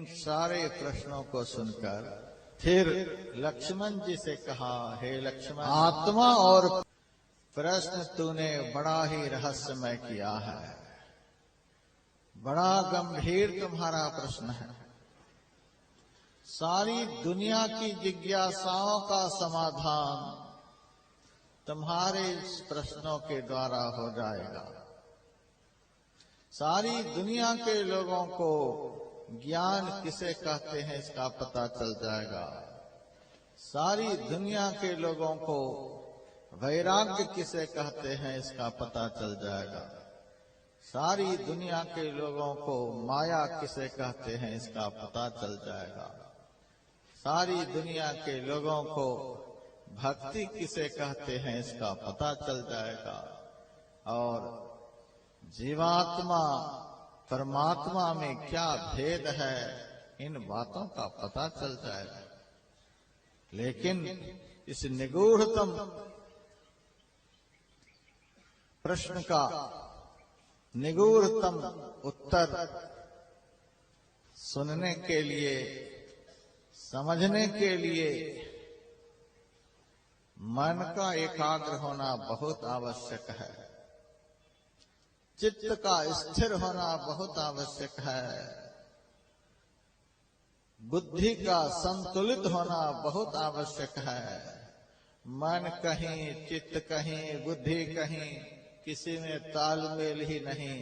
इन सारे प्रश्नों को सुनकर फिर लक्ष्मण जी से कहा, हे लक्ष्मण, आत्मा और प्रश्न तूने बड़ा ही रहस्यमय किया है, बड़ा गंभीर तुम्हारा प्रश्न है। सारी दुनिया की जिज्ञासाओं का समाधान तुम्हारे इस प्रश्नों के द्वारा हो जाएगा। सारी दुनिया के लोगों को ज्ञान किसे कहते हैं इसका पता चल जाएगा। सारी दुनिया के लोगों को वैराग्य किसे कहते हैं इसका पता चल जाएगा। सारी दुनिया के लोगों को माया किसे कहते हैं इसका पता चल जाएगा। सारी दुनिया के लोगों को भक्ति किसे कहते हैं इसका पता चल जाएगा। और जीवात्मा परमात्मा में क्या भेद है, इन बातों का पता चल जाएगा। लेकिन इस निगूढ़तम प्रश्न का निगूढ़तम उत्तर सुनने के लिए, समझने के लिए मन का एकाग्र होना बहुत आवश्यक है। चित्त का स्थिर होना बहुत आवश्यक है। बुद्धि का संतुलित होना बहुत आवश्यक है। मन कहीं, चित्त कहीं, बुद्धि कहीं, किसी में तालमेल ही नहीं,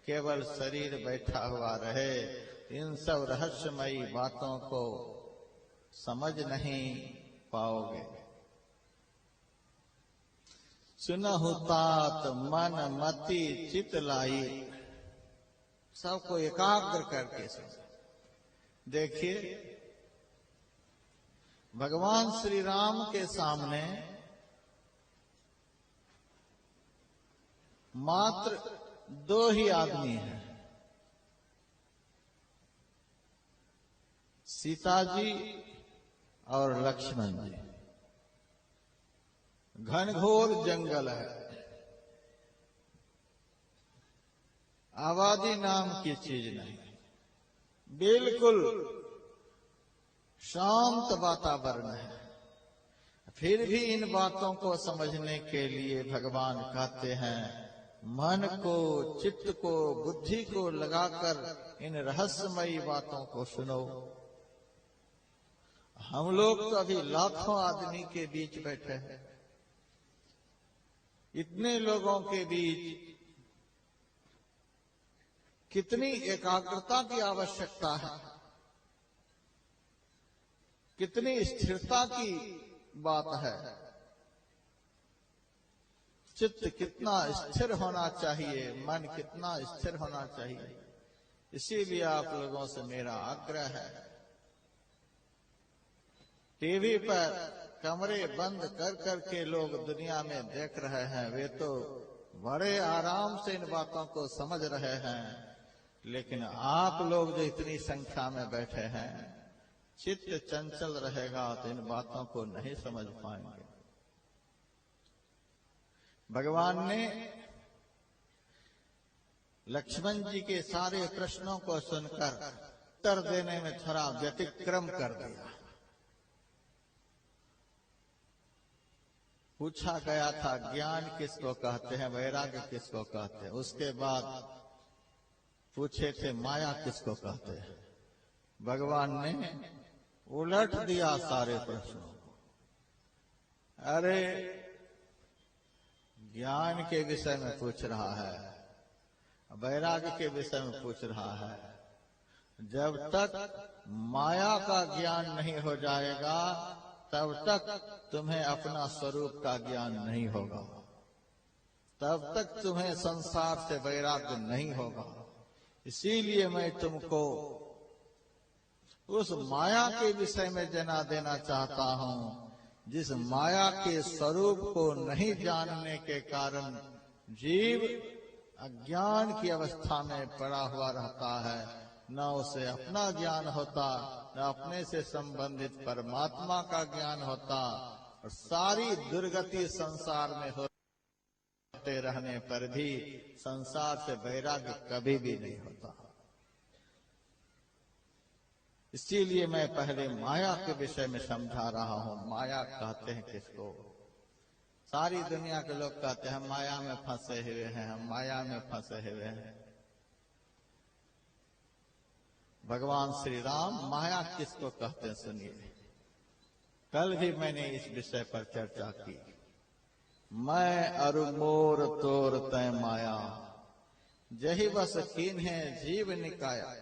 केवल शरीर बैठा हुआ रहे। इन सब रहस्यमयी बातों को समझ नहीं पाओगे। सुनहु तात मन मति चित लाई, सबको एकाग्र करके सुनो। देखिए, भगवान श्री राम के सामने मात्र दो ही आदमी हैं, सीता जी और लक्ष्मण जी। घनघोर जंगल है, आबादी नाम की चीज नहीं, बिल्कुल शांत वातावरण है। फिर भी इन बातों को समझने के लिए भगवान कहते हैं, मन को, चित्त को, बुद्धि को लगाकर इन रहस्यमयी बातों को सुनो। हम लोग तो अभी लाखों आदमी के बीच बैठे हैं। इतने लोगों के बीच कितनी एकाग्रता की आवश्यकता है, कितनी स्थिरता की बात है। चित्त कितना स्थिर होना चाहिए, मन कितना स्थिर होना चाहिए। इसीलिए आप लोगों से मेरा आग्रह है, टीवी पर कमरे बंद कर करके लोग दुनिया में देख रहे हैं, वे तो बड़े आराम से इन बातों को समझ रहे हैं। लेकिन आप लोग जो इतनी संख्या में बैठे हैं, चित्त चंचल रहेगा तो इन बातों को नहीं समझ पाएंगे। भगवान ने लक्ष्मण जी के सारे प्रश्नों को सुनकर उत्तर देने में थोड़ा व्यतिक्रम कर दिया। पूछा गया था ज्ञान किसको कहते हैं, वैराग्य किसको कहते हैं। उसके बाद पूछे थे माया किसको कहते हैं। भगवान ने उलट दिया सारे प्रश्नों को। अरे, ज्ञान के विषय में पूछ रहा है, वैराग्य के विषय में पूछ रहा है। जब तक माया का ज्ञान नहीं हो जाएगा, तब तक तुम्हें अपना स्वरूप का ज्ञान नहीं होगा, तब तक तुम्हें संसार से वैराग्य नहीं होगा। इसीलिए मैं तुमको उस माया के विषय में जना देना चाहता हूं, जिस माया के स्वरूप को नहीं जानने के कारण जीव अज्ञान की अवस्था में पड़ा हुआ रहता है। न उसे अपना ज्ञान होता, न अपने से संबंधित परमात्मा का ज्ञान होता, और सारी दुर्गति संसार में होते रहने पर भी संसार से वैराग्य कभी भी नहीं होता। इसीलिए मैं पहले माया के विषय में समझा रहा हूं। माया कहते हैं किसको? सारी दुनिया के लोग कहते हैं हम माया में फंसे हुए हैं, हम माया में फंसे हुए हैं। भगवान श्री राम माया किसको कहते हैं सुनिए। कल भी मैंने इस विषय पर चर्चा की। मैं अरु मोर तोर तय माया, जही बस कीन है जीव निकाया।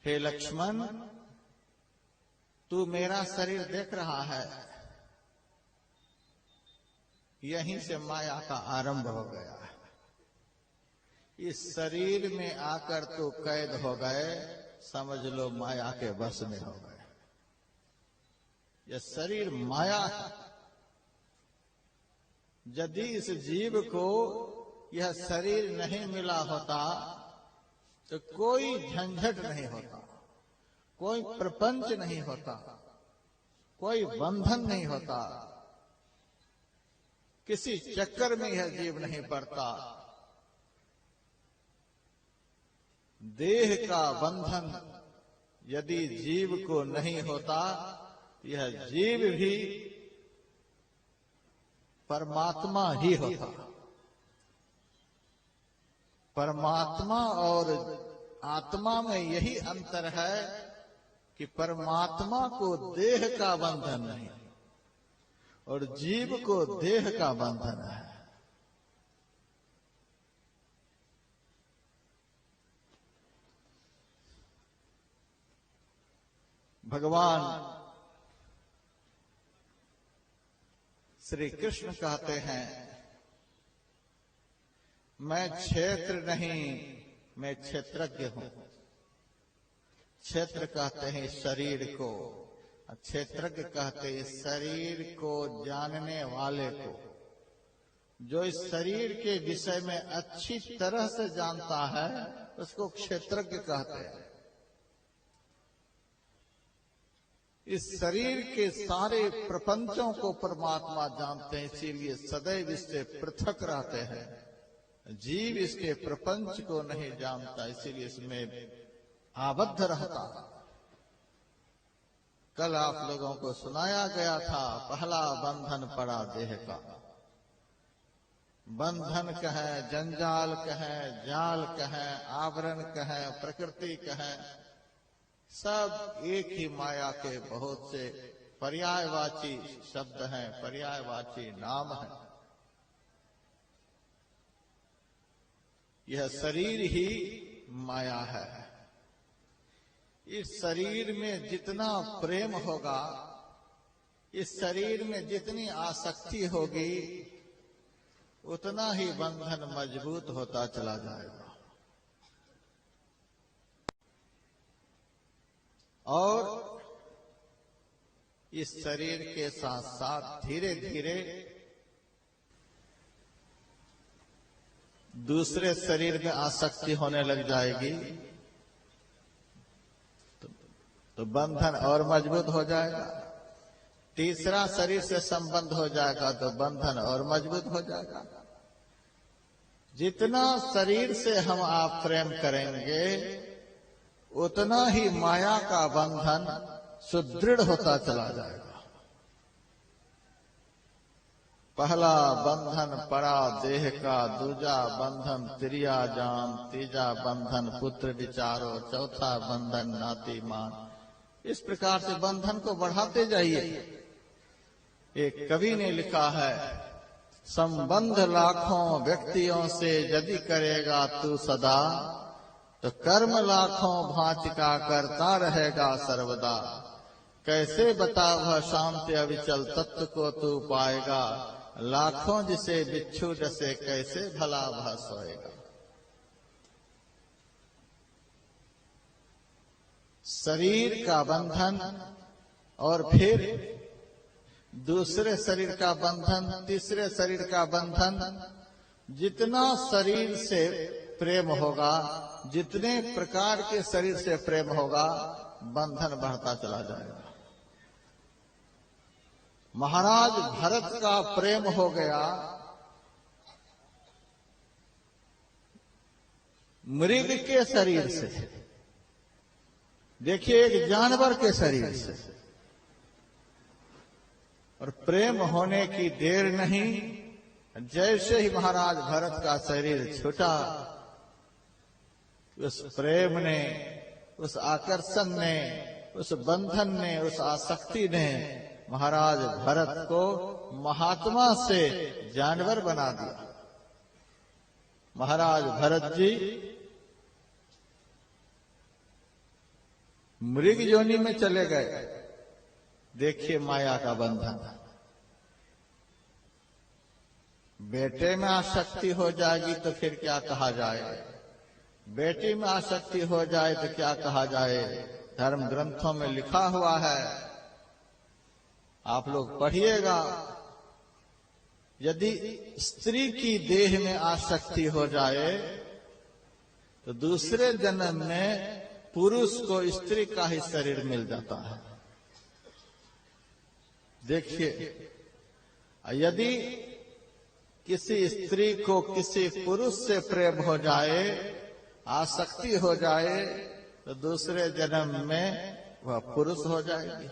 हे लक्ष्मण, तू मेरा शरीर देख रहा है, यहीं से माया का आरंभ हो गया है। इस शरीर में आकर तू कैद हो गए, समझ लो माया के वश में हो गए। यह शरीर माया है। यदि इस जीव को यह शरीर नहीं मिला होता तो कोई झंझट नहीं होता, कोई प्रपंच नहीं होता, कोई बंधन नहीं होता, किसी चक्कर में यह जीव नहीं पड़ता। देह का बंधन यदि जीव को नहीं होता, यह जीव भी परमात्मा ही होता। परमात्मा और आत्मा में यही अंतर है कि परमात्मा को देह का बंधन नहीं और जीव को देह का बंधन है। भगवान श्री कृष्ण कहते हैं मैं क्षेत्र नहीं, मैं क्षेत्रज्ञ हूं। क्षेत्र कहते हैं शरीर को, क्षेत्रज्ञ कहते हैं शरीर को जानने वाले को। जो इस शरीर के विषय में अच्छी तरह से जानता है उसको क्षेत्रज्ञ कहते हैं। इस शरीर के सारे प्रपंचों को परमात्मा जानते हैं, इसीलिए सदैव इससे पृथक रहते हैं। जीव इसके प्रपंच को नहीं जानता, इसीलिए इसमें आबद्ध रहता। कल आप लोगों को सुनाया गया था, पहला बंधन पड़ा देह का। बंधन कहे, जंजाल कहे, जाल कहे, आवरण कहे, प्रकृति कहे, सब एक ही माया के बहुत से पर्यायवाची शब्द हैं, पर्यायवाची नाम हैं। यह शरीर ही माया है। इस शरीर में जितना प्रेम होगा, इस शरीर में जितनी आसक्ति होगी, उतना ही बंधन मजबूत होता चला जाएगा। और इस शरीर के साथ साथ धीरे धीरे दूसरे शरीर में आसक्ति होने लग जाएगी, तो बंधन और मजबूत हो जाएगा। तीसरा शरीर से संबंध हो जाएगा तो बंधन और मजबूत हो जाएगा। जितना शरीर से हम आप प्रेम करेंगे, उतना ही माया का बंधन सुदृढ़ होता चला जाएगा। पहला बंधन पड़ा देह का, दूजा बंधन त्रिया जान, तीजा बंधन पुत्र विचारो, चौथा बंधन नाती मान। इस प्रकार से बंधन को बढ़ाते जाइए। एक कवि ने लिखा है, संबंध लाखों व्यक्तियों से यदि करेगा तू सदा, तो कर्म लाखों भांति का करता रहेगा सर्वदा। कैसे बता वह शांति अविचल तत्व को तू पाएगा, लाखों जिसे बिच्छू जैसे कैसे भला वह सोएगा। शरीर का बंधन और फिर दूसरे शरीर का बंधन, तीसरे शरीर का बंधन। जितना शरीर से प्रेम होगा, जितने प्रकार के शरीर से प्रेम होगा, बंधन बढ़ता चला जाएगा। महाराज भरत का प्रेम हो गया मृग के शरीर से, देखिए एक जानवर के शरीर से। और प्रेम होने की देर नहीं, जैसे ही महाराज भरत का शरीर छूटा, उस प्रेम ने, उस आकर्षण ने, उस बंधन ने, उस आसक्ति ने महाराज भरत को महात्मा से जानवर बना दिया। महाराज भरत जी मृग योनि में चले गए। देखिए माया का बंधन। बेटे में आसक्ति हो जाएगी तो फिर क्या कहा जाए, बेटी में आसक्ति हो जाए तो क्या कहा जाए। धर्म ग्रंथों में लिखा हुआ है, आप लोग पढ़िएगा। यदि स्त्री की देह में आसक्ति हो जाए तो दूसरे जन्म में पुरुष को स्त्री का ही शरीर मिल जाता है। देखिए, यदि किसी स्त्री को किसी पुरुष से प्रेम हो जाए, आसक्ति हो जाए, तो दूसरे जन्म में वह पुरुष हो जाएगी।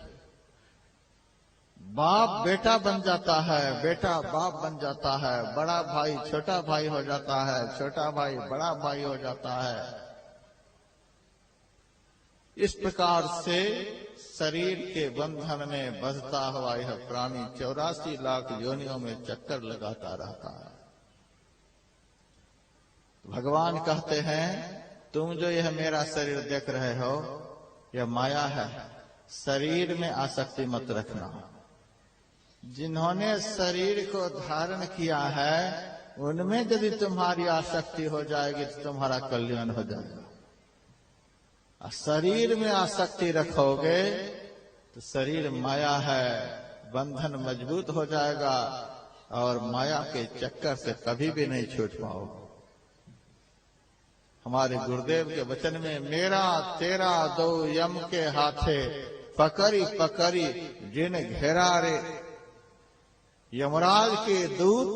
बाप बेटा बन जाता है, बेटा बाप बन जाता है, बड़ा भाई छोटा भाई हो जाता है, छोटा भाई बड़ा भाई हो जाता है। इस प्रकार से शरीर के बंधन में बंधता हुआ यह प्राणी 84 लाख योनियों में चक्कर लगाता रहता है। भगवान कहते हैं, तुम जो यह मेरा शरीर देख रहे हो, यह माया है, शरीर में आसक्ति मत रखना। जिन्होंने शरीर को धारण किया है, उनमें यदि तुम्हारी आसक्ति हो जाएगी तो तुम्हारा कल्याण हो जाएगा। शरीर में आसक्ति रखोगे तो शरीर माया है, बंधन मजबूत हो जाएगा और माया के चक्कर से कभी भी नहीं छूट पाओगे। हमारे गुरुदेव के वचन में, मेरा तेरा दो यम के हाथे, पकड़ी पकड़ी जिन घेरा रे। यमराज के दूत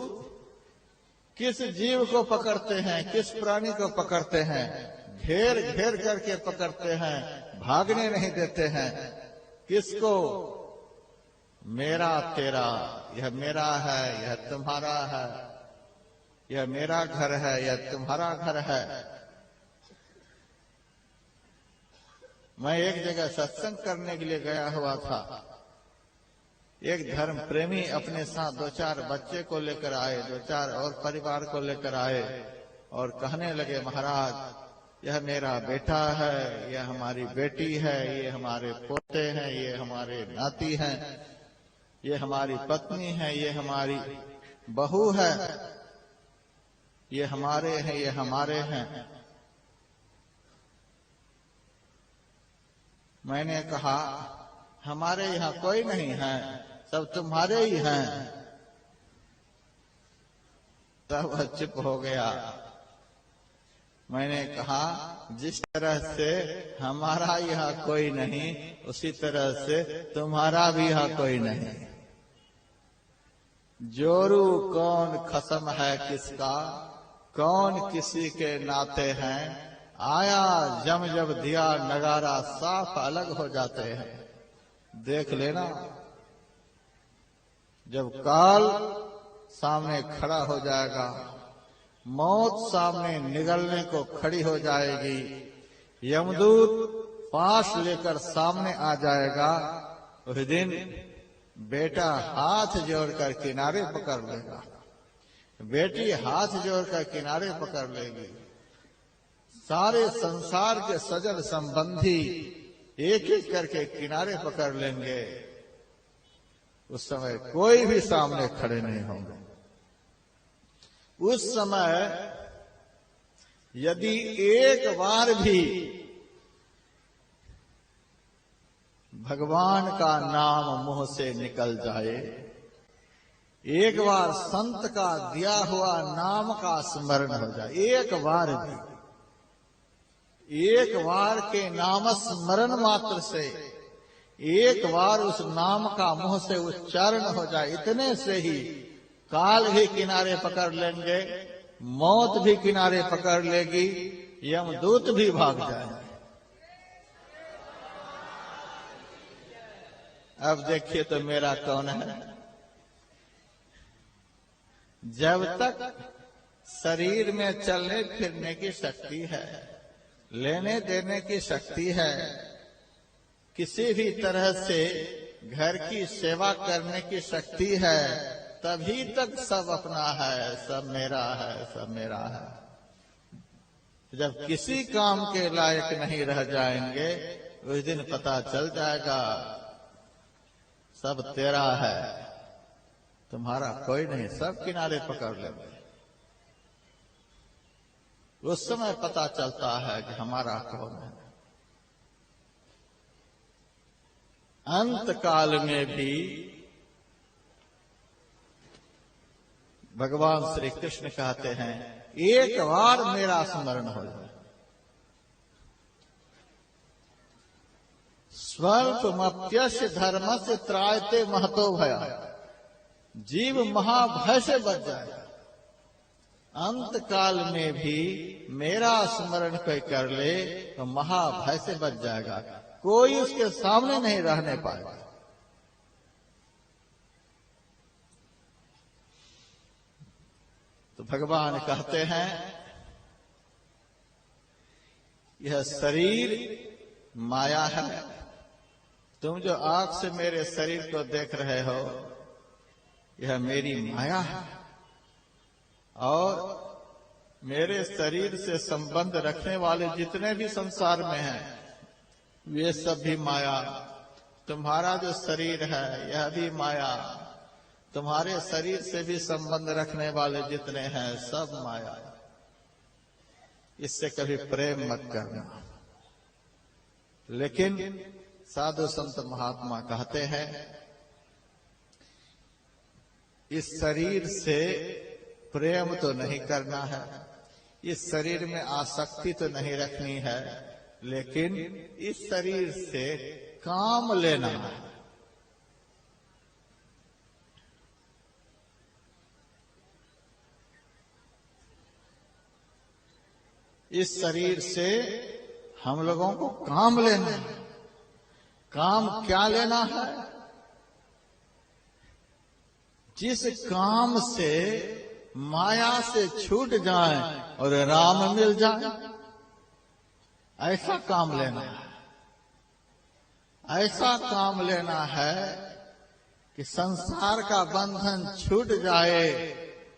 किस जीव को पकड़ते हैं, किस प्राणी को पकड़ते हैं? घेर घेर करके पकड़ते हैं, भागने नहीं देते हैं। किसको? मेरा तेरा, यह मेरा है, यह तुम्हारा है, यह मेरा घर है, यह तुम्हारा घर है। मैं एक जगह सत्संग करने के लिए गया हुआ था। एक धर्म प्रेमी अपने साथ 2-4 बच्चे को लेकर आए, 2-4 और परिवार को लेकर आए और कहने लगे, महाराज यह मेरा बेटा है, यह हमारी बेटी है, ये हमारे पोते हैं, ये हमारे नाती हैं, ये हमारी पत्नी है, ये हमारी बहू है, ये हमारे हैं, ये हमारे हैं। मैंने कहा, हमारे यहाँ कोई नहीं है, सब तुम्हारे ही हैं। तब वह चुप हो गया। मैंने कहा, जिस तरह से हमारा यहाँ कोई नहीं, उसी तरह से तुम्हारा भी यहाँ कोई नहीं। जोरू कौन खसम है किसका, कौन किसी के नाते हैं। आया जम जब दिया नगारा, साफ अलग हो जाते हैं। देख लेना, जब काल सामने खड़ा हो जाएगा, मौत सामने निगलने को खड़ी हो जाएगी, यमदूत पास लेकर सामने आ जाएगा, उस दिन बेटा हाथ जोड़कर किनारे पकड़ लेगा, बेटी हाथ जोड़कर किनारे पकड़ लेगी। सारे संसार के सजल संबंधी एक एक करके किनारे पकड़ लेंगे। उस समय कोई भी सामने खड़े नहीं होंगे। उस समय यदि एक बार भी भगवान का नाम मुंह से निकल जाए, एक बार संत का दिया हुआ नाम का स्मरण हो जाए, एक बार भी, एक बार के नाम स्मरण मात्र से, एक बार उस नाम का मुंह से उच्चारण हो जाए, इतने से ही काल भी किनारे पकड़ लेंगे, मौत भी किनारे पकड़ लेगी, यमदूत भी भाग जाएंगे। अब देखिए तो मेरा कौन है। जब तक शरीर में चलने फिरने की शक्ति है, लेने देने की शक्ति है, किसी भी तरह से घर की सेवा करने की शक्ति है, तभी तक सब अपना है, सब मेरा है, सब मेरा है। जब किसी काम के लायक नहीं रह जाएंगे, उस दिन पता चल जाएगा सब तेरा है, तुम्हारा कोई नहीं, सब किनारे पकड़ लेंगे। उस समय पता चलता है कि हमारा कौन है। अंत काल में भी भगवान श्री कृष्ण कहते हैं, एक बार मेरा स्मरण हो जाए। स्वल्पमप्यस्य धर्मस्य त्रायते महतो भया, जीव महाभय से बच जाएगा। अंत काल में भी मेरा स्मरण कोई कर ले तो महाभय से बच जाएगा, कोई उसके सामने नहीं रहने पाएगा। तो भगवान कहते हैं, यह शरीर माया है। तुम जो आंख से मेरे शरीर को देख रहे हो, यह मेरी माया है। और मेरे शरीर से संबंध रखने वाले जितने भी संसार में हैं, वे सब भी माया। तुम्हारा जो शरीर है, यह भी माया। तुम्हारे शरीर से भी संबंध रखने वाले जितने हैं, सब माया। इससे कभी प्रेम मत करना। लेकिन साधु संत महात्मा कहते हैं, इस शरीर से प्रेम तो नहीं करना है, इस शरीर में आसक्ति तो नहीं रखनी है, लेकिन इस शरीर से काम लेना है। इस शरीर से हम लोगों को काम लेना है। काम क्या लेना है? जिस काम से माया से छूट जाए और राम मिल जाए, ऐसा काम लेना है। ऐसा काम लेना है कि संसार का बंधन छूट जाए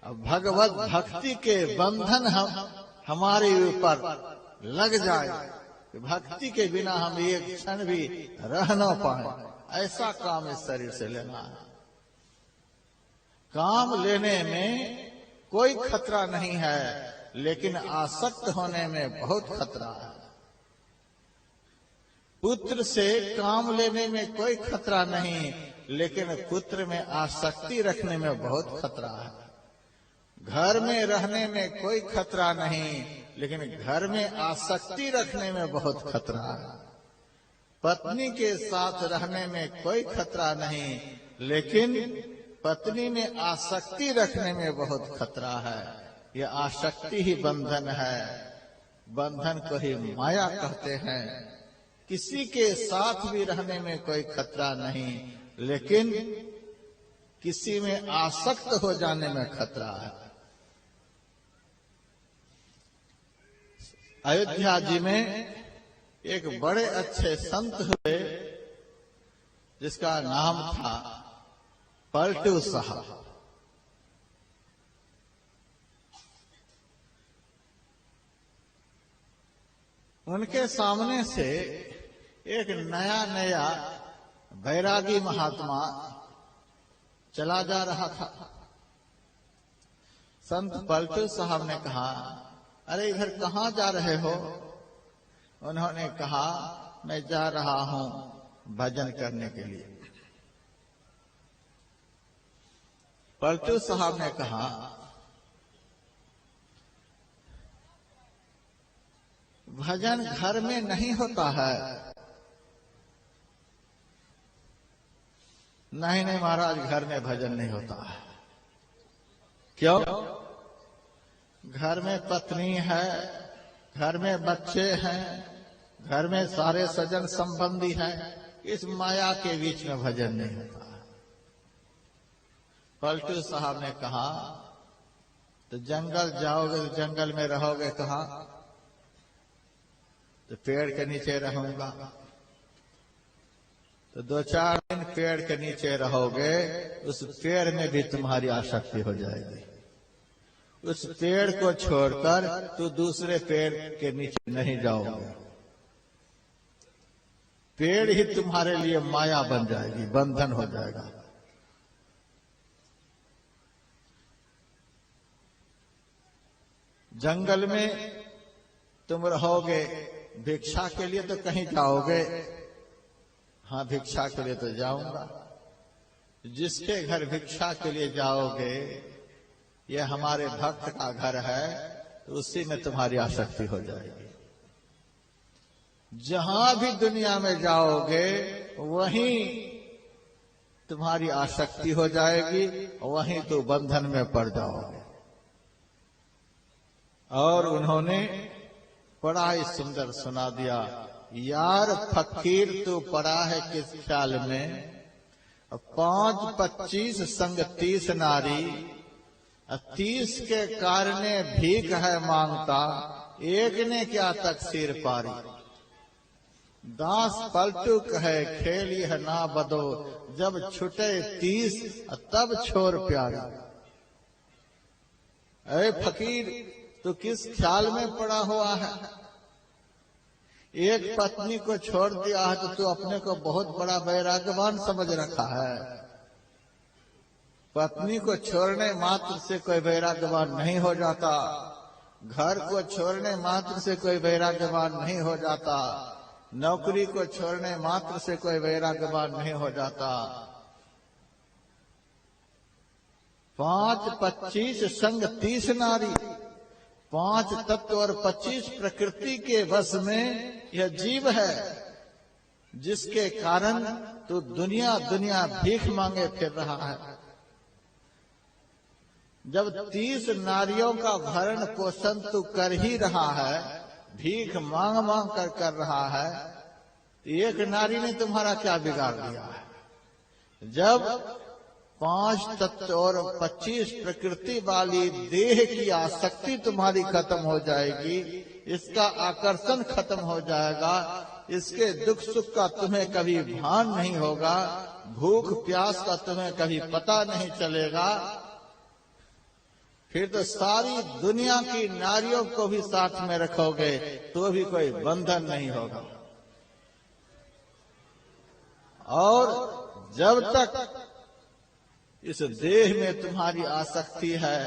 और भगवत भक्ति के बंधन हमारे ऊपर लग जाए कि भक्ति के बिना हम एक क्षण भी रह न पाए। ऐसा काम इस शरीर से लेना है। काम लेने में कोई खतरा नहीं है, लेकिन आसक्त होने में बहुत खतरा है। पुत्र से काम लेने में कोई खतरा नहीं, लेकिन पुत्र में आसक्ति रखने में बहुत खतरा है। घर में रहने में कोई खतरा नहीं, लेकिन घर में आसक्ति रखने में बहुत खतरा है। पत्नी के साथ रहने में कोई खतरा नहीं, लेकिन पत्नी में आसक्ति रखने में बहुत खतरा है। यह आसक्ति ही बंधन है। बंधन को ही माया कहते हैं। किसी के साथ भी रहने में कोई खतरा नहीं, लेकिन किसी में आसक्त हो जाने में खतरा है। अयोध्या जी में एक बड़े अच्छे संत हुए, जिसका नाम था पलटू साहब। उनके सामने से एक नया नया बैरागी महात्मा चला जा रहा था। संत पलटू साहब ने कहा, अरे इधर कहाँ जा रहे हो? उन्होंने कहा, मैं जा रहा हूं भजन करने के लिए। पलटू साहब ने कहा, भजन घर में नहीं होता है। नहीं नहीं महाराज, घर में भजन नहीं होता है। क्यों? घर में पत्नी है, घर में बच्चे हैं, घर में सारे सज्जन संबंधी हैं, इस माया के बीच में भजन नहीं होता। पलटू साहब ने कहा तो जंगल जाओगे तो जंगल में रहोगे कहाँ? तो पेड़ के नीचे रहूंगा। तो 2-4 दिन पेड़ के नीचे रहोगे, उस पेड़ में भी तुम्हारी आसक्ति हो जाएगी। उस पेड़ को छोड़कर तू दूसरे पेड़ के नीचे नहीं जाओगे। पेड़ ही तुम्हारे लिए माया बन जाएगी, बंधन हो जाएगा। जंगल में तुम रहोगे, भिक्षा के लिए तो कहीं जाओगे? हाँ, भिक्षा के लिए तो जाऊंगा। जिसके घर भिक्षा के लिए जाओगे, ये हमारे भक्त का घर है, तो उसी में तुम्हारी आसक्ति हो जाएगी। जहां भी दुनिया में जाओगे वहीं तुम्हारी आसक्ति हो जाएगी, वहीं तो बंधन में पड़ जाओगे। और उन्होंने बड़ा ही सुंदर सुना दिया, यार फकीर तू पड़ा है किस ख्याल में, 5-25 संग 30 नारी, 30 के कारणे भीख है मांगता, एक ने क्या तकसीर पारी। दास पलटू कहे खेल यह ना बदो, जब छुटे 30 तब छोर प्यारी। अरे फकीर तू किस ख्याल में पड़ा हुआ है? एक पत्नी को छोड़ दिया है तो तू अपने को बहुत बड़ा वैराग्यवान समझ रखा है। पत्नी को छोड़ने मात्र से कोई वैराग्यवान नहीं हो जाता, घर को छोड़ने मात्र से कोई वैराग्यवान नहीं हो जाता, नौकरी को छोड़ने मात्र से कोई वैराग्यवान नहीं हो जाता। 5-25 संग 30 नारी, 5 तत्व और 25 प्रकृति के वश में यह जीव है, जिसके कारण तू दुनिया दुनिया भीख मांगे फिर रहा है। जब 30 नारियों का भरण पोषण तू कर ही रहा है, भीख मांग मांग कर रहा है, एक नारी ने तुम्हारा क्या बिगाड़ दिया है? जब 5 तत्व और 25 प्रकृति वाली देह की आसक्ति तुम्हारी खत्म हो जाएगी, इसका आकर्षण खत्म हो जाएगा, इसके दुख सुख का तुम्हें कभी भान नहीं होगा, भूख प्यास का तुम्हें कभी पता नहीं चलेगा, फिर तो सारी दुनिया की नारियों को भी साथ में रखोगे तो भी कोई बंधन नहीं होगा। और जब तक इस देह में तुम्हारी आसक्ति है,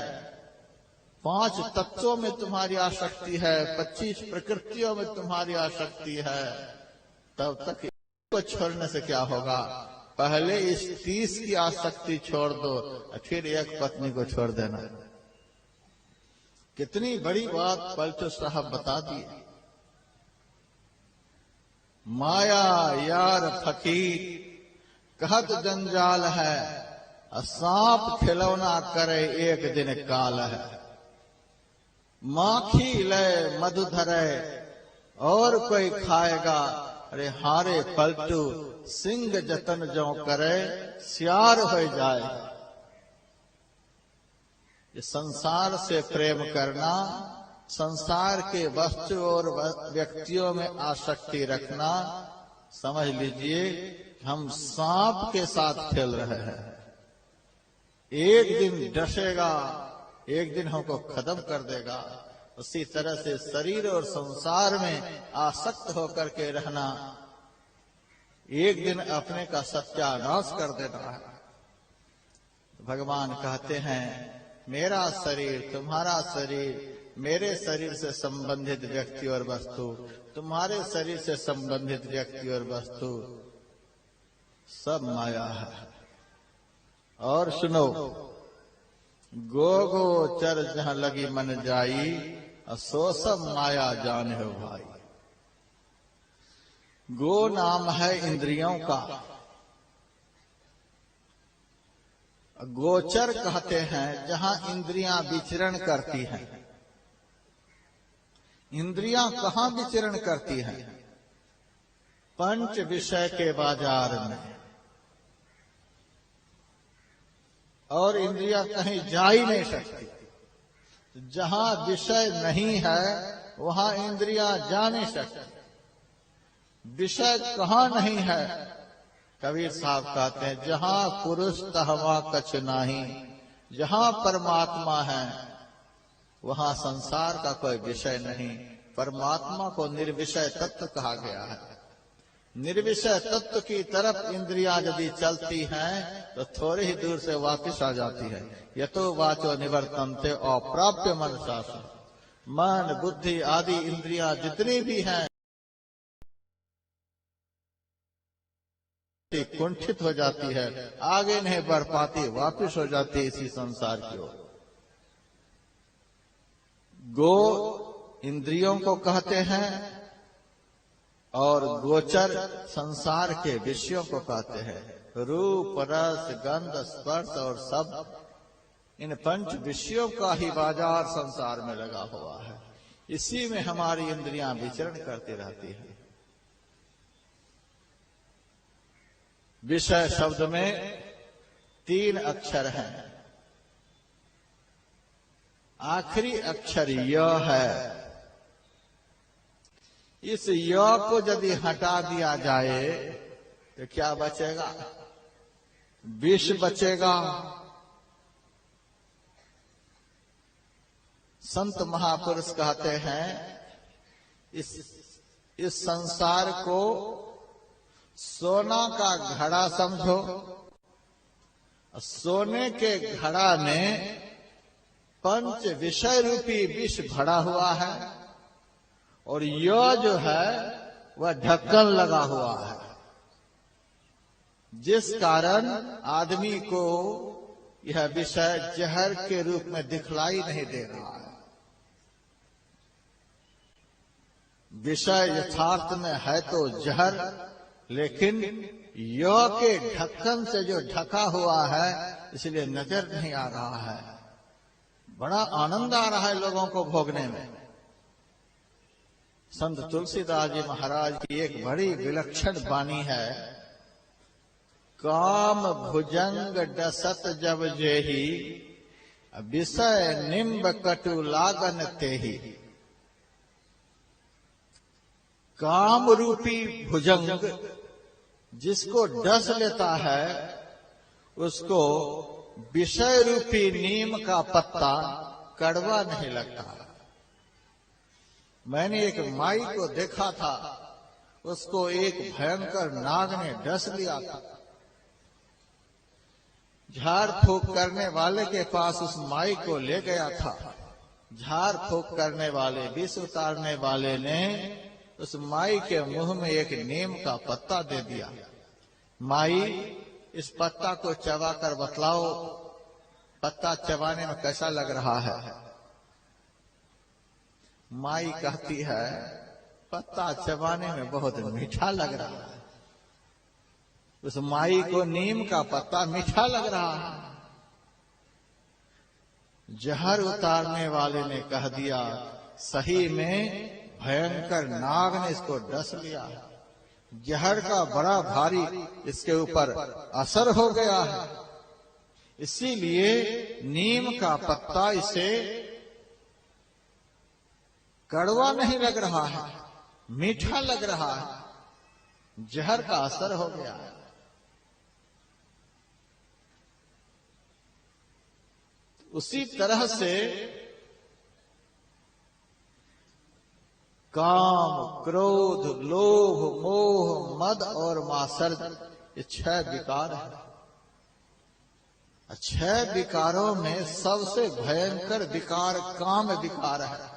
5 तत्वों में तुम्हारी आसक्ति है, 25 प्रकृतियों में तुम्हारी आसक्ति है, तब तक इसको छोड़ने से क्या होगा? पहले इस 30 की आसक्ति छोड़ दो, फिर एक पत्नी को छोड़ देना। कितनी बड़ी बात पलटू साहब बता दी। माया यार फकीर कहत जंजाल है, सांप खिलौना करे एक दिन काल है। माखी लय मधु धरे और कोई खाएगा, अरे हारे पलटू सिंह जतन जो करे सियार हो जाए। ये संसार से प्रेम करना, संसार के वस्तु और व्यक्तियों में आसक्ति रखना, समझ लीजिए हम सांप के साथ खेल रहे हैं। एक दिन डसेगा, एक दिन हमको खत्म कर देगा। उसी तरह से शरीर और संसार में आसक्त होकर के रहना एक दिन अपने का सत्यानाश कर देना है। भगवान कहते हैं मेरा शरीर, तुम्हारा शरीर, मेरे शरीर से संबंधित व्यक्ति और वस्तु, तुम्हारे शरीर से संबंधित व्यक्ति और वस्तु सब माया है। और सुनो, गो गो चर जहां लगी मन जाई, सो सब माया जाने हो भाई। गो नाम है इंद्रियों का, गोचर कहते हैं जहां इंद्रियां विचरण करती हैं। इंद्रियां कहां विचरण करती हैं? पंच विषय के बाजार में। और इंद्रियां कहीं जा ही नहीं सकती। जहां विषय नहीं है वहां इंद्रियां जा नहीं सकती। विषय कहां नहीं है? कबीर साहब कहते हैं, जहां पुरुष तहवा कछ नाही, जहां परमात्मा है वहां संसार का कोई विषय नहीं। परमात्मा को निर्विषय तत्व कहा गया है। निर्विषय तत्व की तरफ इंद्रियां यदि चलती हैं तो थोड़ी ही दूर से वापस आ जाती है। यतो वाचो निवर्तन्ते अप्राप्य मन शासन। मन, बुद्धि आदि इंद्रियां जितनी भी हैं कुंठित हो जाती है, आगे नहीं बढ़ पाती, वापस हो जाती है इसी संसार की ओर। गो इंद्रियों को कहते हैं और गोचर संसार के विषयों को कहते हैं। रूप, रस, गंध, स्पर्श और शब्द, इन पंच विषयों का ही बाजार संसार में लगा हुआ है। इसी में हमारी इंद्रियां विचरण करती रहती हैं। विषय शब्द में 3 अक्षर हैं। आखिरी अक्षर य है। इस य को यदि हटा दिया जाए तो क्या बचेगा? विष बचेगा। संत महापुरुष कहते हैं, इस संसार को सोना का घड़ा समझो। सोने के घड़ा में पंच विषय रूपी विष भरा हुआ है और यह जो है वह ढक्कन लगा हुआ है, जिस कारण आदमी को यह विषय जहर के रूप में दिखलाई नहीं दे रहा है। विषय यथार्थ में है तो जहर, लेकिन यह के ढक्कन से जो ढका हुआ है इसलिए नजर नहीं आ रहा है। बड़ा आनंद आ रहा है लोगों को भोगने में। संत तुलसीदास जी महाराज की एक बड़ी विलक्षण वाणी है। काम भुजंग डसत जब जेही, विषय निम्ब कटु लागन तेही। काम रूपी भुजंग जिसको डस लेता है उसको विषय रूपी नीम का पत्ता कड़वा नहीं लगता। मैंने एक माई को देखा था, उसको एक भयंकर नाग ने डस लिया था। झाड़ फूक करने वाले के पास उस माई को ले गया था। झाड़ फूक करने वाले, विष उतारने वाले ने उस माई के मुंह में एक नीम का पत्ता दे दिया। माई, इस पत्ता को चबा कर बतलाओ, पत्ता चबाने में कैसा लग रहा है? माई कहती है, पत्ता चबाने में बहुत मीठा लग रहा है। उस माई को नीम का पत्ता मीठा लग रहा है। जहर उतारने वाले ने कह दिया, सही में भयंकर नाग ने इसको डस लिया है। जहर का बड़ा भारी इसके ऊपर असर हो गया है, इसीलिए नीम का पत्ता इसे कड़वा नहीं लग रहा है, मीठा लग रहा है। जहर का असर हो गया है। उसी तरह से काम, क्रोध, लोभ, मोह, मद और मात्सर्य, ये 6 विकार है। 6 विकारों में सबसे भयंकर विकार काम विकार है।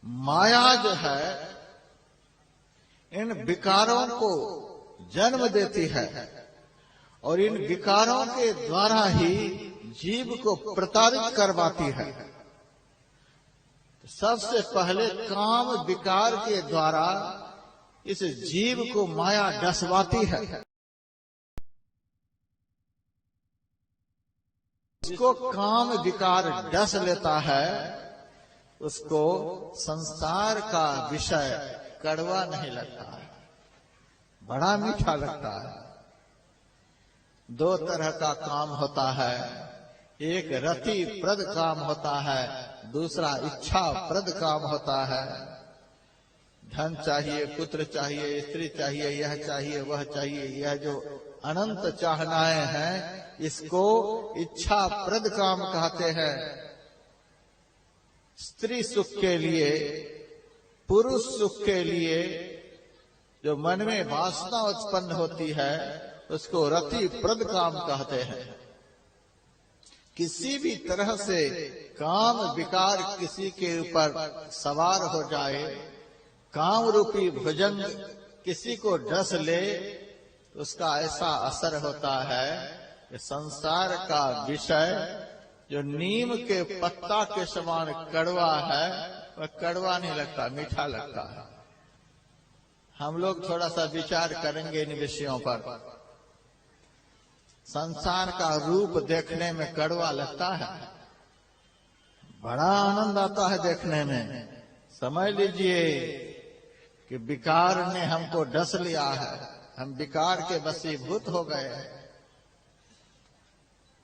माया जो है इन विकारों को जन्म देती है और इन विकारों के द्वारा ही जीव को प्रताड़ित करवाती है। सबसे पहले काम विकार के द्वारा इस जीव को माया डसवाती है। जिसको काम विकार डस लेता है उसको संसार का विषय कड़वा नहीं लगता है, बड़ा मीठा लगता है। दो तरह का काम होता है, एक रति प्रद काम होता है, दूसरा इच्छा प्रद काम होता है। धन चाहिए, पुत्र चाहिए, स्त्री चाहिए, यह चाहिए, वह चाहिए, यह जो अनंत चाहनाएं हैं इसको इच्छा प्रद काम कहते हैं। स्त्री सुख के लिए, पुरुष सुख के लिए जो मन में वासना उत्पन्न होती है उसको रति प्रद काम कहते हैं। किसी भी तरह से काम विकार किसी के ऊपर सवार हो जाए, काम रूपी भुजंग किसी को डस ले, उसका ऐसा असर होता है कि संसार का विषय जो नीम के पत्ता के समान कड़वा है वह कड़वा नहीं लगता, मीठा लगता है। हम लोग थोड़ा सा विचार करेंगे इन विषयों पर। संसार का रूप देखने में कड़वा लगता है, बड़ा आनंद आता है देखने में। समझ लीजिए कि विकार ने हमको डस लिया है, हम विकार के वशीभूत हो गए हैं।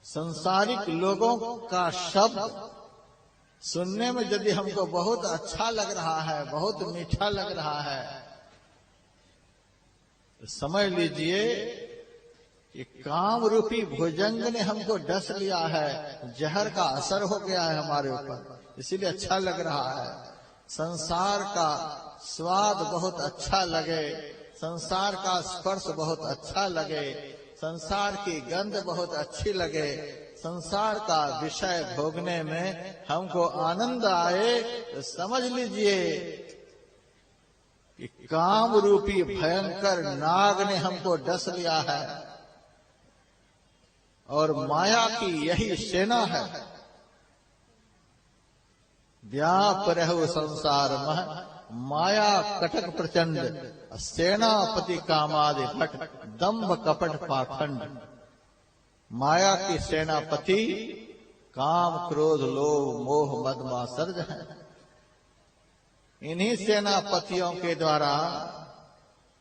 संसारिक लोगों का शब्द सुनने में यदि हमको बहुत अच्छा लग रहा है, बहुत मीठा लग रहा है, तो समझ लीजिए कि काम रूपी भुजंग ने हमको डस लिया है, जहर का असर हो गया है हमारे ऊपर, इसीलिए अच्छा लग रहा है। संसार का स्वाद बहुत अच्छा लगे, संसार का स्पर्श बहुत अच्छा लगे, संसार की गंध बहुत अच्छी लगे, संसार का विषय भोगने में हमको आनंद आए, तो समझ लीजिए कि काम रूपी भयंकर नाग ने हमको डस लिया है और माया की यही सेना है। व्याप रहो संसार मह माया कटक प्रचंड, सेनापति कामादि भट दम्भ कपट पाखंड। माया की सेनापति काम क्रोध लोभ मोह मद मात्सर्य है। इन्हीं सेनापतियों के द्वारा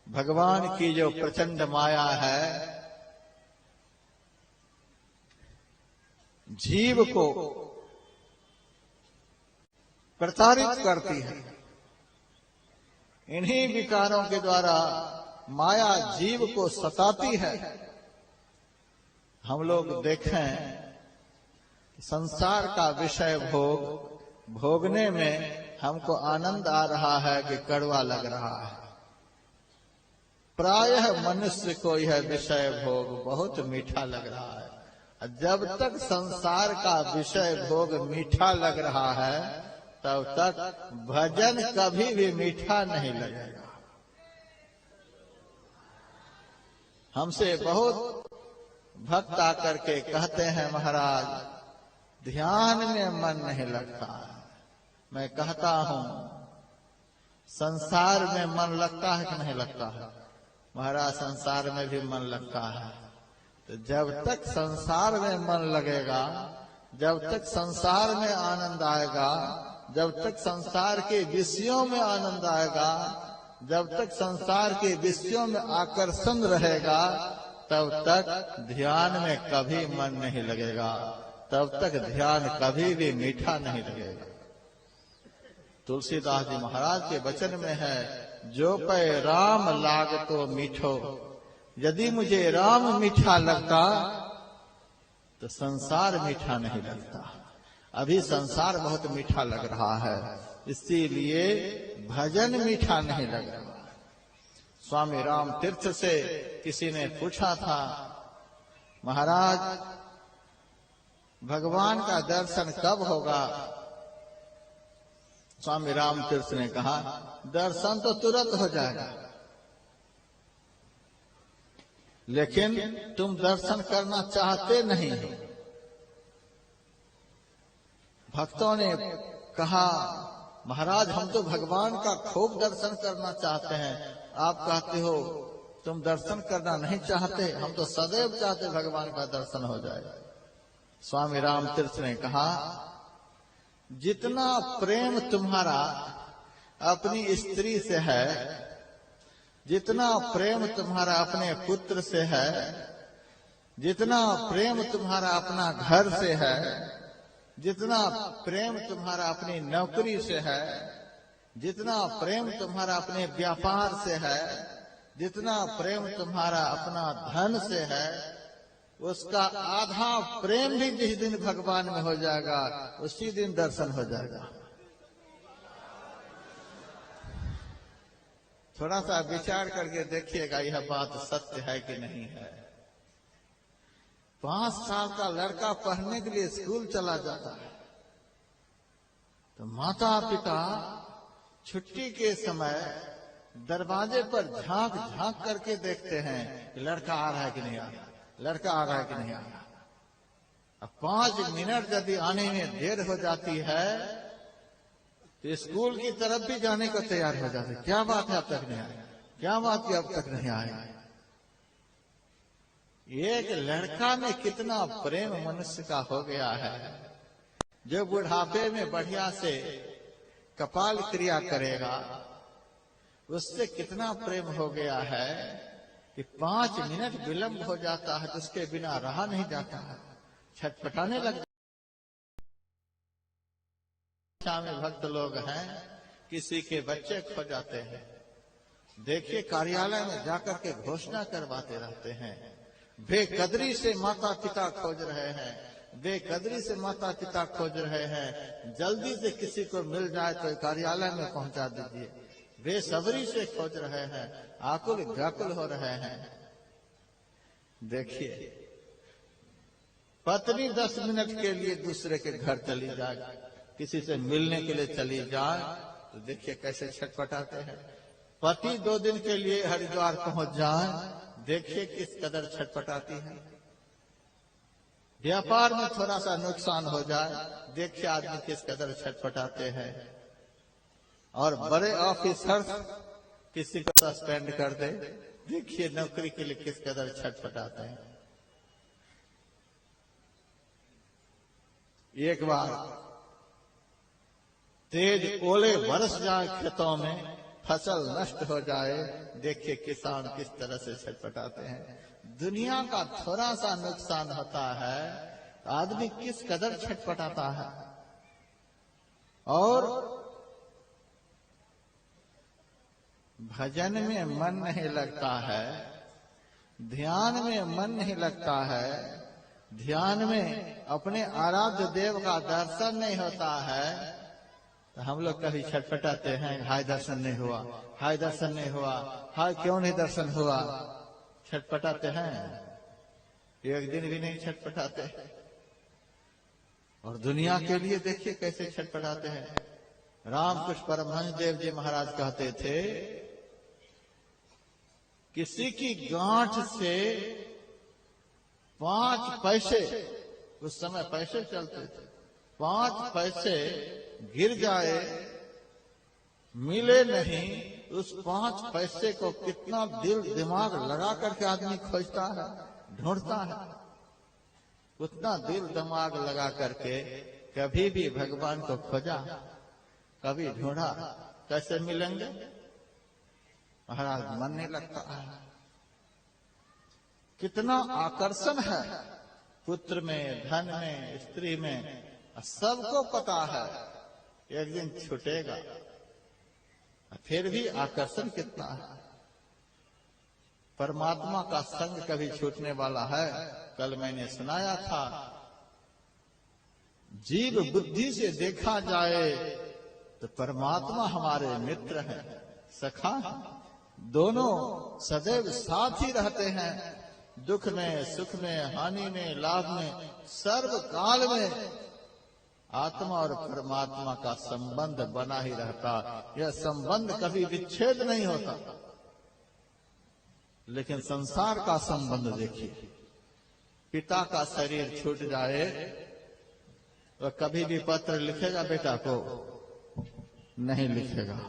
भगवान की जो प्रचंड माया है जीव को प्रताड़ित करती है। इन्हीं विकारों के द्वारा माया जीव को सताती है। हम लोग देखें संसार का विषय भोगने में हमको आनंद आ रहा है कि कड़वा लग रहा है। प्रायः मनुष्य को यह विषय भोग बहुत मीठा लग रहा है। जब तक संसार का विषय भोग मीठा लग रहा है तब तक भजन कभी भी मीठा नहीं लगेगा। हमसे बहुत भक्त आकर के कहते हैं महाराज ध्यान में मन नहीं लगता है। मैं कहता हूं संसार में मन लगता है कि नहीं लगता है? महाराज संसार में भी मन लगता है। तो जब तक संसार में मन लगेगा, जब तक संसार में आनंद आएगा, जब तक संसार के विषयों में आनंद आएगा, जब तक संसार के विषयों में आकर्षण रहेगा, तब तक ध्यान में कभी मन नहीं लगेगा, तब तक ध्यान कभी भी मीठा नहीं लगेगा। तुलसीदास जी महाराज के वचन में है, जो पै राम लाग तो मीठो, यदि मुझे राम मीठा लगता तो संसार मीठा नहीं लगता। अभी संसार बहुत मीठा लग रहा है, इसीलिए भजन मीठा नहीं लग रहा। स्वामी राम तीर्थ से किसी ने पूछा था, महाराज भगवान का दर्शन कब होगा? स्वामी राम तीर्थ ने कहा, दर्शन तो तुरंत हो जाएगा, लेकिन तुम दर्शन करना चाहते नहीं हो। भक्तों ने कहा, महाराज हम तो भगवान का खूब दर्शन करना चाहते हैं, आप कहते हो तुम दर्शन करना नहीं चाहते। हम तो सदैव चाहते भगवान का दर्शन हो जाए। स्वामी रामतीर्थ ने कहा, जितना प्रेम तुम्हारा अपनी स्त्री से है, जितना प्रेम तुम्हारा अपने पुत्र से है, जितना प्रेम तुम्हारा अपना घर से है, जितना प्रेम तुम्हारा अपनी नौकरी से है, जितना प्रेम तुम्हारा अपने व्यापार से है, जितना प्रेम तुम्हारा अपना धन से है, उसका आधा प्रेम भी जिस दिन भगवान में हो जाएगा उसी दिन दर्शन हो जाएगा। थोड़ा सा विचार करके देखिएगा यह बात सत्य है कि नहीं है। 5 साल का लड़का पढ़ने के लिए स्कूल चला जाता है तो माता पिता छुट्टी के समय दरवाजे पर झांक झांक करके देखते हैं कि लड़का आ रहा है कि नहीं आ रहा, लड़का आ रहा है कि नहीं आ रहा। अब 5 मिनट यदि आने में देर हो जाती है तो स्कूल की तरफ भी जाने को तैयार हो जाते। क्या बात है अब तक नहीं आए, क्या बात है अब तक नहीं आए। एक लड़का में कितना प्रेम मनुष्य का हो गया है, जो बुढ़ापे में बढ़िया से कपाल क्रिया करेगा, उससे कितना प्रेम हो गया है कि 5 मिनट विलंब हो जाता है तो उसके बिना रहा नहीं जाता है, छटपटाने लग। में भक्त लोग हैं, किसी के बच्चे खो जाते हैं, देखिए कार्यालय में जाकर के घोषणा करवाते रहते हैं, बेकदरी से माता पिता खोज रहे हैं, बेकदरी से माता पिता खोज रहे हैं, जल्दी से किसी को मिल जाए तो कार्यालय में पहुंचा दीजिए, बेसब्री से खोज रहे हैं, आकुल व्याकुल हो रहे हैं। देखिए पत्नी 10 मिनट के लिए दूसरे के घर चली जाए, किसी से मिलने के लिए चली जाए तो देखिए कैसे छटपटाते हैं। पति 2 दिन के लिए हरिद्वार पहुंच जाए, देखिए किस कदर छटपटाती है। व्यापार में थोड़ा सा नुकसान हो जाए, देखिए आदमी किस कदर छटपटाते हैं। और बड़े ऑफिसर किसी को सस्पेंड कर दे, देखिए नौकरी के लिए किस कदर छटपटाते हैं। एक बार तेज ओले बरस जाए खेतों में, फसल नष्ट हो जाए, देखिए किसान किस तरह से छटपटाते हैं। दुनिया का थोड़ा सा नुकसान होता है तो आदमी किस कदर छटपटाता है। और भजन में मन नहीं लगता है, ध्यान में मन नहीं लगता है, ध्यान में अपने आराध्य देव का दर्शन नहीं होता है तो हम लोग कभी छटपटाते हैं, हाय दर्शन नहीं हुआ, हाय दर्शन नहीं हुआ, हाय क्यों नहीं दर्शन हुआ, छटपटाते हैं। एक दिन भी नहीं छटपटाते। और दुनिया के लिए देखिए कैसे छटपटाते हैं। रामकृष्ण परमहंस देव जी महाराज कहते थे, किसी की गांठ से 5 पैसे, उस समय पैसे चलते थे, 5 पैसे गिर जाए, मिले नहीं, उस 5 पैसे को कितना दिल दिमाग लगा करके आदमी खोजता है, ढूंढता है। उतना दिल दिमाग लगा करके कभी भी भगवान को खोजा, कभी ढूंढा, कैसे मिलेंगे महाराज, मन नहीं लगता है। कितना आकर्षण है पुत्र में, धन में, स्त्री में, सबको पता है एक दिन छूटेगा, फिर भी आकर्षण कितना है। परमात्मा का संग कभी छूटने वाला है? कल मैंने सुनाया था, जीव बुद्धि से देखा जाए तो परमात्मा हमारे मित्र हैं, सखा हैं, दोनों सदैव साथ ही रहते हैं, दुख में, सुख में, हानि में, लाभ में, सर्व काल में आत्मा और परमात्मा का संबंध बना ही रहता। यह संबंध कभी विच्छेद नहीं होता। लेकिन संसार का संबंध देखिए, पिता का शरीर छूट जाए तो कभी भी पत्र लिखेगा बेटा को? नहीं लिखेगा।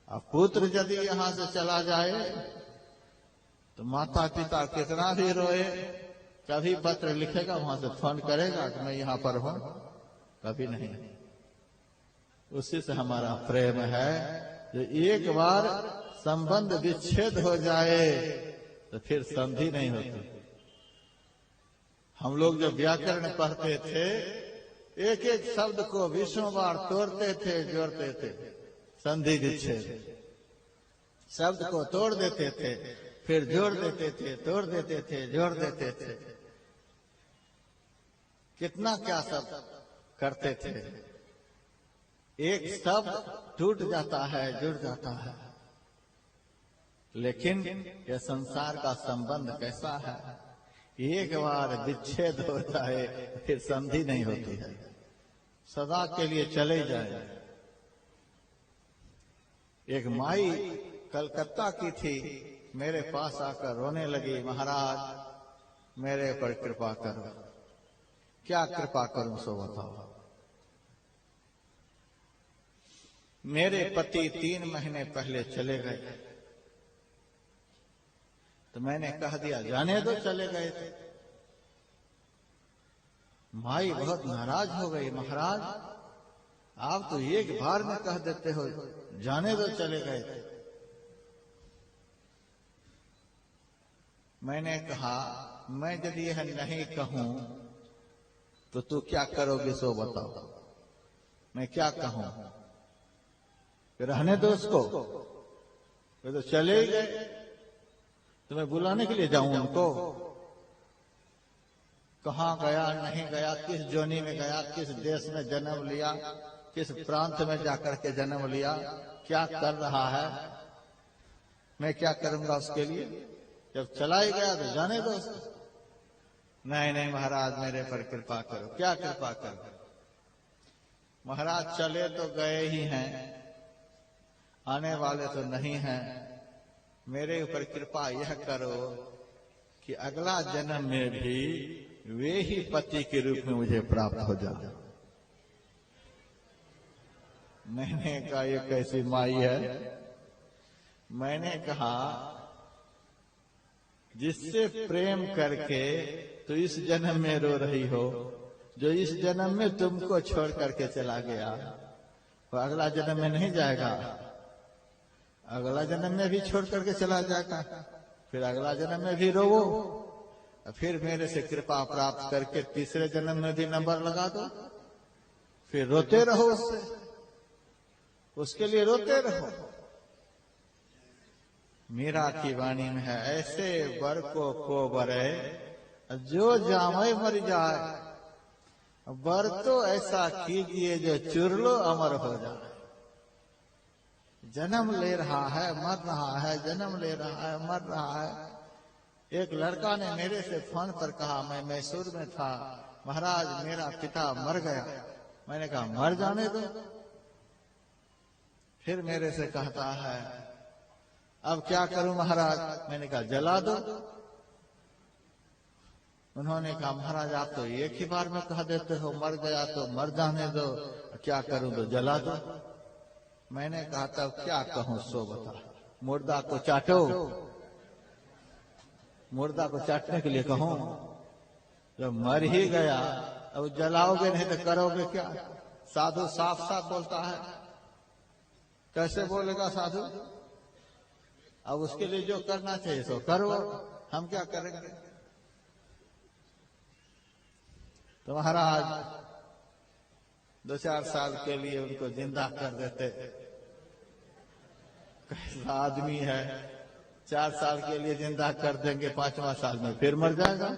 अब पुत्र यदि यहां से चला जाए तो माता पिता कितना भी रोए कभी पत्र लिखेगा, वहां से फोन करेगा कि मैं यहां पर हूं? कभी नहीं। उसी से हमारा प्रेम है। जो एक बार संबंध विच्छेद हो जाए तो फिर संधि नहीं होती। हम लोग जब व्याकरण पढ़ते थे, एक एक शब्द को 20 बार तोड़ते थे, जोड़ते थे। संधि विच्छेद, शब्द को तोड़ देते थे, फिर जोड़ देते थे, तोड़ देते थे, जोड़ देते थे। कितना क्या सब करते थे। एक शब्द टूट जाता है, जुड़ जाता है। लेकिन यह संसार का संबंध कैसा है, एक बार विच्छेद होता है फिर संधि नहीं होती है, सदा के लिए चले जाए। एक माई कलकत्ता की थी, मेरे पास आकर रोने लगी, महाराज मेरे पर कृपा करो। क्या कृपा करूं सो बताओ। मेरे पति 3 महीने पहले चले गए, तो मैंने कह दिया जाने दो, चले गए थे। माई बहुत नाराज हो गई, महाराज आप तो एक बार में कह देते हो, जाने दो, चले गए थे। मैंने कहा मैं यदि यह नहीं कहूं तो तू क्या करोगे सो बताओ। मैं क्या कहूं, रहने दो उसको, वे तो चले गए, तो मैं बुलाने के लिए जाऊं उनको? कहां गया, नहीं गया, किस जोनी में गया, किस देश में जन्म लिया, किस प्रांत में जाकर के जन्म लिया, क्या कर रहा है, मैं क्या करूंगा उसके लिए? जब चला ही गया तो जाने दो उसको। नहीं नहीं महाराज मेरे पर कृपा करो। क्या कृपा करो? महाराज चले तो गए ही हैं, आने वाले तो नहीं हैं। मेरे ऊपर कृपा यह करो कि अगला जन्म में भी वे ही पति के रूप में मुझे प्राप्त हो जाए। मैंने कहा ये कैसी माई है? मैंने कहा जिससे प्रेम करके तो इस जन्म में रो रही हो, जो इस जन्म में तुमको छोड़ करके चला गया, वो अगला जन्म में नहीं जाएगा, अगला जन्म में भी छोड़ करके चला जाएगा, फिर अगला जन्म में भी रोवो, फिर मेरे से कृपा प्राप्त करके तीसरे जन्म में भी नंबर लगा दो, फिर रोते रहो उससे, उसके लिए रोते रहो। मीरा की वाणी में है, ऐसे बर को बरे जो जामे मर जाए, बर तो ऐसा कीजिए जो चुरलो अमर हो जाए। जन्म ले रहा है, मर रहा है, जन्म ले रहा है, मर रहा है। एक लड़का ने मेरे से फोन पर कहा, मैं मैसूर में था, महाराज मेरा पिता मर गया। मैंने कहा मर जाने दो। फिर मेरे से कहता है अब क्या करूं महाराज? मैंने कहा जला दो। उन्होंने कहा महाराज आप तो एक ही बार में कह देते हो, मर गया तो मर जाने दो, क्या करूं? तो जला दो। मैंने कहा तब क्या कहूं सो बता। मुर्दा को चाटो, मुर्दा को चाटने के लिए कहूं? जब मर ही गया अब जलाओगे नहीं तो करोगे क्या? साधु साफ साफ बोलता है, कैसे बोलेगा साधु? अब उसके लिए जो करना चाहिए सो करो, हम क्या करेंगे? तो महाराज 2-4 साल के लिए उनको जिंदा कर देते। कैसा आदमी है, 4 साल के लिए जिंदा कर देंगे, 5वां साल में फिर मर जाएगा।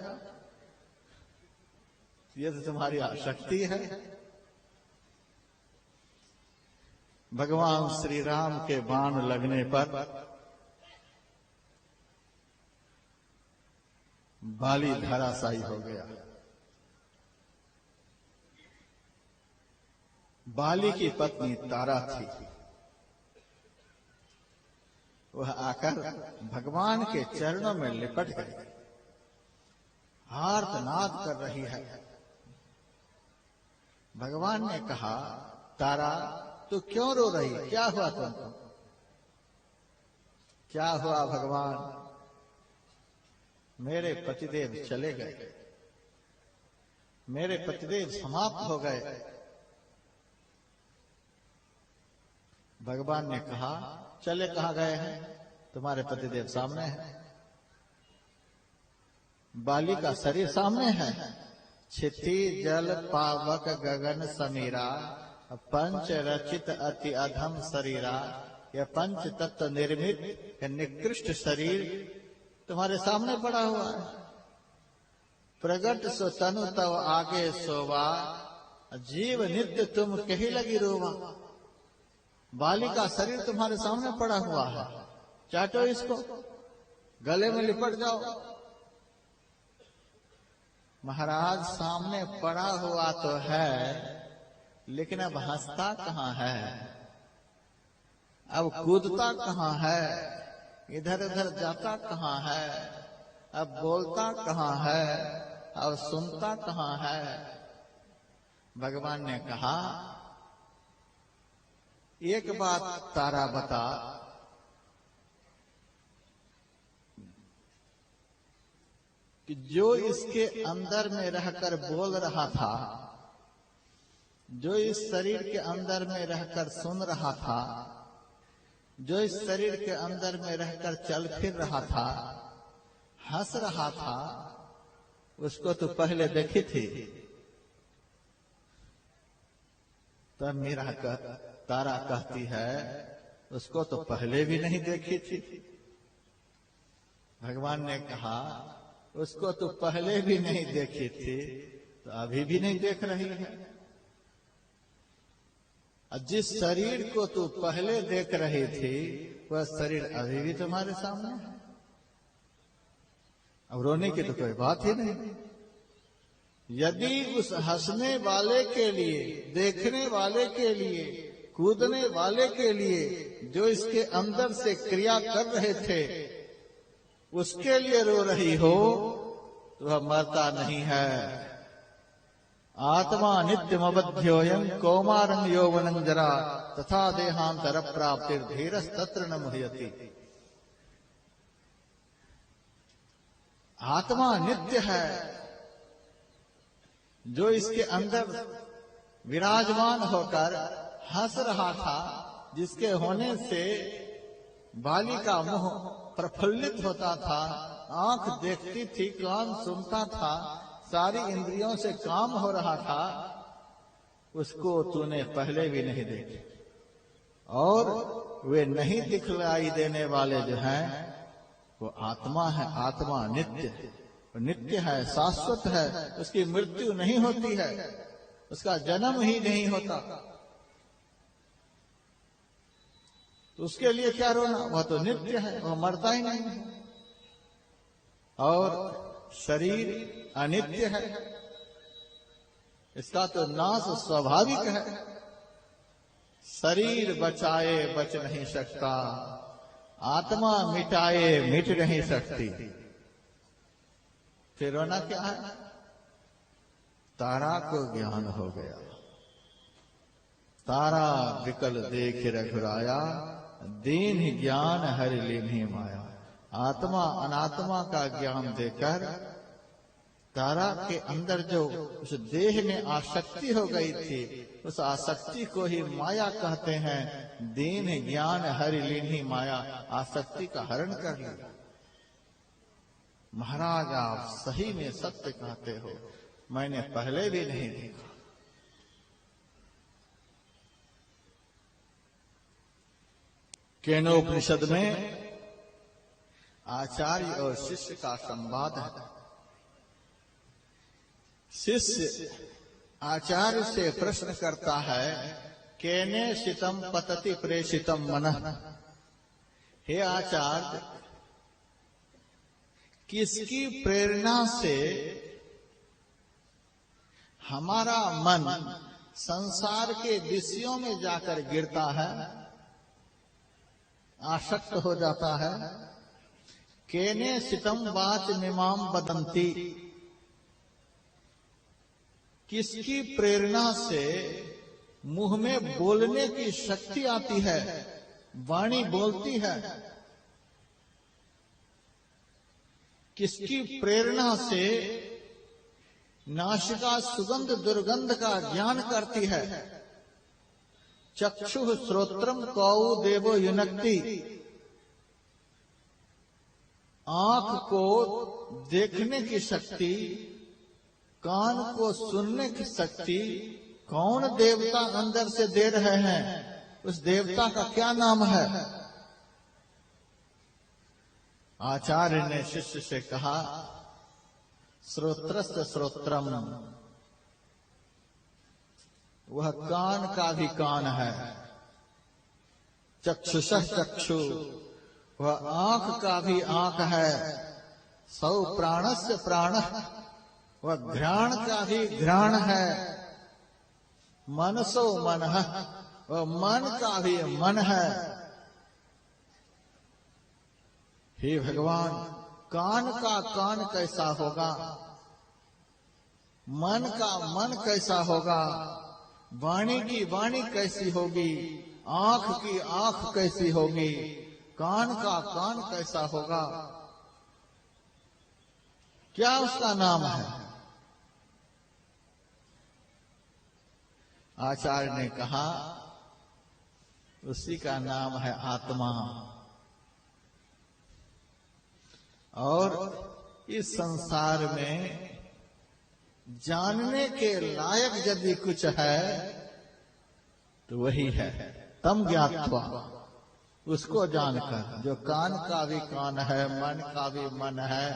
ये तो तुम्हारी शक्ति है। भगवान श्री राम के बाण लगने पर बाली धराशायी हो गया। बाली की पत्नी तारा थी, वह आकर भगवान के चरणों में लिपट गई, आर्तनाद कर रही है। भगवान ने कहा तारा तू क्यों रो रही, क्या हुआ तुमको? क्या हुआ भगवान? मेरे पतिदेव चले गए, मेरे पतिदेव समाप्त हो गए। भगवान ने कहा, चले कहाँ गए हैं? तुम्हारे पतिदेव सामने हैं। बाली का शरीर सामने है। क्षिति जल पावक गगन समीरा, पंच रचित अति अधम शरीरा, यह पंच तत्व निर्मित निकृष्ट शरीर तुम्हारे सामने पड़ा हुआ है। प्रगट सो तनु तव आगे सोवा, जीव नित्य तुम कही लगी रोवा। बाली का शरीर तुम्हारे सामने पड़ा हुआ है, चाटो इसको, गले में लिपट जाओ। महाराज सामने पड़ा हुआ तो है, लेकिन अब हंसता कहाँ है, अब कूदता कहाँ है, इधर उधर जाता कहाँ है, अब बोलता कहाँ है, अब सुनता कहाँ है। भगवान ने कहा, एक बात तारा बता, कि जो इसके अंदर में रहकर बोल रहा था, जो इस शरीर के अंदर में रहकर सुन रहा था, जो इस शरीर के अंदर में रहकर चल फिर रहा था, हंस रहा था, उसको तो पहले देखी थी। तब मेरा तारा कहती है, उसको तो पहले भी नहीं देखी थी। भगवान ने कहा, उसको तो पहले भी नहीं देखी थी, तो अभी भी नहीं देख रही है। जिस शरीर को तू पहले देख रही थी, वह शरीर अभी भी तुम्हारे सामने है। अब रोने की तो कोई बात ही नहीं। यदि उस हंसने वाले के लिए, देखने वाले के लिए, कूदने वाले के लिए, जो इसके अंदर से क्रिया कर रहे थे, उसके लिए रो रही हो, तो वह मरता नहीं है। आत्मा नित्यम अवध्योयं कौमारं यौवनं जरा, तथा देहांतर प्राप्तिर धीरस् तत्र न मुह्यति। आत्मा नित्य है, जो इसके अंदर विराजमान होकर हंस रहा था, जिसके होने से बाली का मुंह प्रफुल्लित होता था, आंख देखती थी, कान सुनता था, सारी इंद्रियों से काम हो रहा था, उसको तूने पहले भी नहीं देखे। और वे नहीं दिखलाई देने वाले जो हैं, वो आत्मा है। आत्मा नित्य नित्य है, शाश्वत है, उसकी मृत्यु नहीं होती है, उसका जन्म ही नहीं होता, तो उसके लिए क्या रोना? वह तो नित्य है, वह मरता ही नहीं है। और शरीर अनित्य है, इसका तो नाश स्वाभाविक है। शरीर बचाए बच नहीं सकता, आत्मा मिटाए मिट नहीं सकती। फिर रोना क्या है? तारा को ज्ञान हो गया, तारा विकल देख रघुराया, दीन ज्ञान हरि लीन्ही माया। आत्मा अनात्मा का ज्ञान देकर तारा के अंदर जो उस देह में आसक्ति हो गई थी, उस आसक्ति को ही माया कहते हैं। दीन ज्ञान हरि लीन्ही माया, आसक्ति का हरण कर लिया। महाराज आप सही में सत्य कहते हो, मैंने पहले भी नहीं देखा। केनोपनिषद में आचार्य और शिष्य का संवाद है। शिष्य आचार्य से प्रश्न करता है, केने शितम पतति प्रेषितम मनः। हे आचार्य, किसकी प्रेरणा से हमारा मन संसार के विषयों में जाकर गिरता है, आसक्त हो जाता है? केने शितम वाच मिमाम वदंती, किसकी प्रेरणा से मुंह में बोलने की शक्ति आती है, वाणी बोलती है? किसकी प्रेरणा से नासिका सुगंध दुर्गंध का ज्ञान करती है। चक्षु श्रोत्रम कौ देवो युनक्ति, आंख को देखने की शक्ति, कान को सुनने की शक्ति कौन देवता अंदर से दे रहे हैं? उस देवता का क्या नाम है? आचार्य ने शिष्य से कहा, श्रोत्रस्य श्रोत्रम, वह कान का भी कान है। चक्षुषः चक्षु, वह आंख का भी आंख है। सौ प्राणस्य प्राणः, वह घ्राण का भी घ्राण है। मनसो मनः, वह मन का भी मन है। हे भगवान, कान का कान कैसा होगा? मन का मन कैसा होगा? वाणी की वाणी कैसी होगी? आंख की आंख कैसी होगी? कान का कान कैसा होगा? क्या उसका नाम है? आचार्य ने कहा, उसी का नाम है आत्मा। और इस संसार में जानने के लायक यदि कुछ है तो वही है तम ज्ञात्वा, उसको जानकर। जो कान का भी कान है, मन का भी मन है,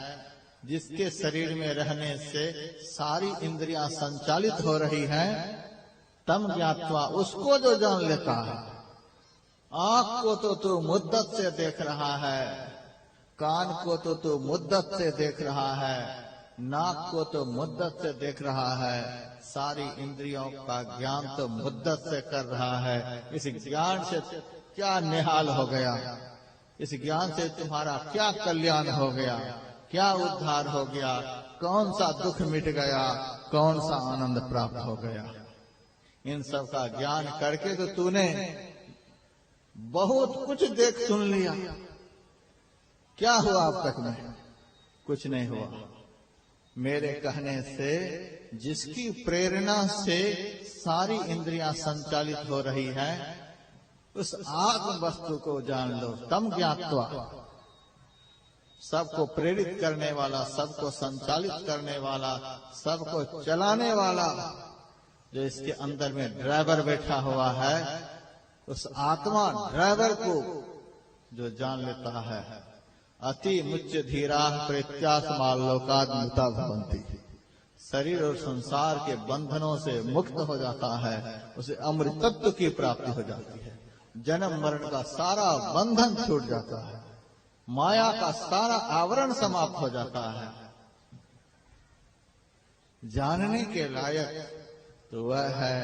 जिसके शरीर में रहने से सारी इंद्रियां संचालित हो रही हैं, तम ज्ञात्वा, उसको जो जान लेता है। आंख को तो तू मुद्दत से देख रहा है, कान को तो तू मुद्दत से देख रहा है, नाक को तो मुद्दत से देख रहा है, सारी इंद्रियों का ज्ञान तो मुद्दत से कर रहा है। इस ज्ञान से क्या निहाल हो गया? इस ज्ञान से तुम्हारा क्या कल्याण हो गया? क्या उद्धार हो गया? कौन सा दुख मिट गया? कौन सा आनंद प्राप्त हो गया? इन सब का ज्ञान करके तो तूने बहुत कुछ देख सुन लिया। क्या हुआ अब तक में? कुछ नहीं हुआ। मेरे कहने से जिसकी प्रेरणा से सारी इंद्रियां संचालित हो रही हैं, उस आत्म वस्तु को जान लो। तम ज्ञात्वा, सबको प्रेरित करने वाला, सबको संचालित करने वाला, सबको चलाने वाला, जो इसके अंदर में ड्राइवर बैठा हुआ है, उस आत्मा ड्राइवर को जो जान लेता है, अति मुच्य धीरा प्रत्यासमालोकाद मुता भवंती, शरीर और संसार के बंधनों से मुक्त हो जाता है, उसे अमृतत्व की प्राप्ति हो जाती है। जन्म मरण का सारा बंधन छूट जाता है, माया का सारा आवरण समाप्त हो जाता है। जानने के लायक तो वह है,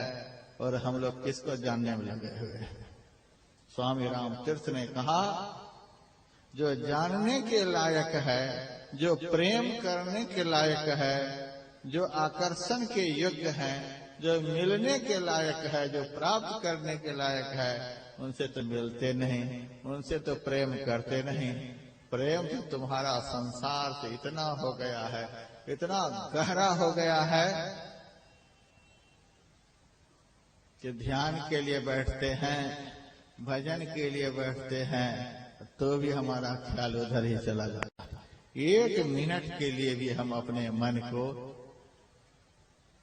और हम लोग किसको जानने में लगे हुए हैं? स्वामी रामतीर्थ ने कहा, जो जानने के लायक है, जो प्रेम करने के लायक है, जो आकर्षण के योग्य है, जो मिलने के लायक है, जो प्राप्त करने के लायक है, उनसे तो मिलते नहीं, उनसे तो प्रेम करते नहीं। प्रेम तो तुम्हारा संसार से इतना हो गया है, इतना गहरा हो गया है कि ध्यान के लिए बैठते हैं, भजन के लिए बैठते हैं, तो भी हमारा ख्याल उधर ही चला जाता है। एक मिनट के लिए भी हम अपने मन को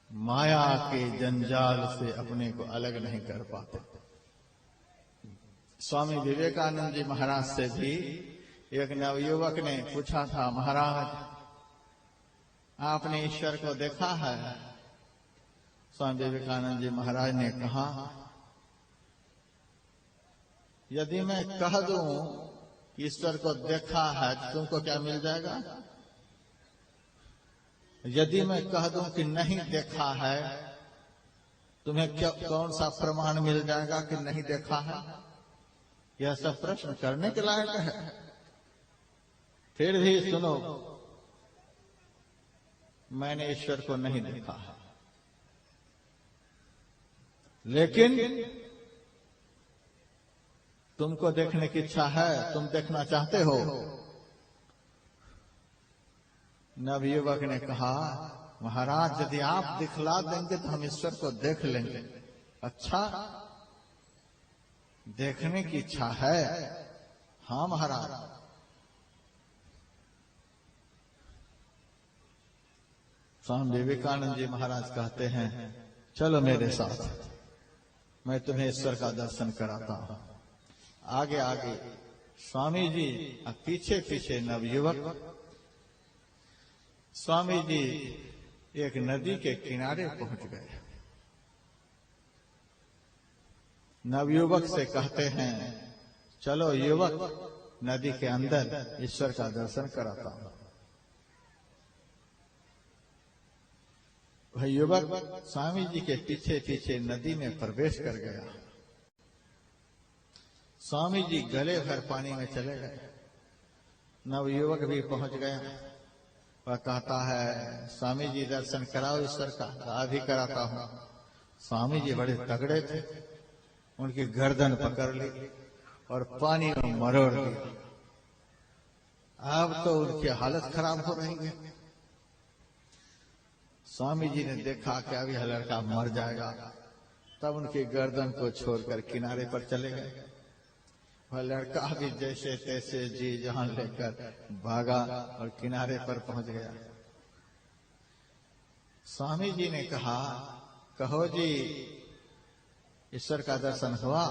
माया के जंजाल से अपने को अलग नहीं कर पाते। स्वामी विवेकानंद जी महाराज से भी एक नवयुवक ने पूछा था, महाराज आपने ईश्वर को देखा है? स्वामी विवेकानंद जी महाराज ने कहा, यदि मैं कह दूं ईश्वर को देखा है तो तुमको क्या मिल जाएगा? यदि मैं कह दूं कि नहीं देखा है, तुम्हें क्या कौन सा प्रमाण मिल जाएगा कि नहीं देखा है? यह सब प्रश्न करने के लायक है। फिर भी सुनो, मैंने ईश्वर को नहीं देखा है, लेकिन तुमको देखने की इच्छा है, तुम देखना चाहते हो? नवयुवक ने कहा, महाराज यदि आप दिखला देंगे तो हम ईश्वर को देख लेंगे। अच्छा, देखने की इच्छा है? हाँ महाराज। स्वामी विवेकानंद जी महाराज कहते हैं, चलो मेरे साथ, मैं तुम्हें ईश्वर का दर्शन कराता हूं। आगे आगे स्वामी जी, पीछे पीछे नवयुवक। स्वामी जी एक नदी के किनारे पहुंच गए। नवयुवक से कहते हैं, चलो युवक, नदी के अंदर ईश्वर का दर्शन कराता हूं। वह युवक स्वामी जी के पीछे पीछे नदी में प्रवेश कर गया। स्वामी जी गले भर पानी में चले गए। नवयुवक भी पहुंच गया। वह कहता है, स्वामी जी दर्शन कराओ ईश्वर का। अभी कराता हूं। स्वामी जी बड़े तगड़े थे, उनकी गर्दन पकड़ ली और पानी में मरोड़ दिया। अब तो उनकी हालत खराब हो रही है। स्वामी जी ने देखा कि अब यह लड़का मर जाएगा, तब उनकी गर्दन को छोड़कर किनारे पर चले गए। वह लड़का भी जैसे तैसे जी जान लेकर भागा और किनारे पर पहुंच गया। स्वामी जी ने कहा, कहो जी, ईश्वर का दर्शन हुआ?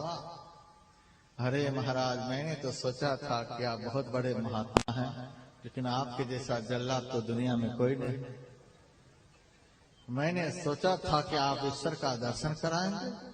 अरे महाराज, मैंने तो सोचा था कि आप बहुत बड़े महात्मा हैं, लेकिन आपके जैसा जल्लाद तो दुनिया में कोई नहीं। मैंने सोचा था कि आप ईश्वर का दर्शन कराएंगे।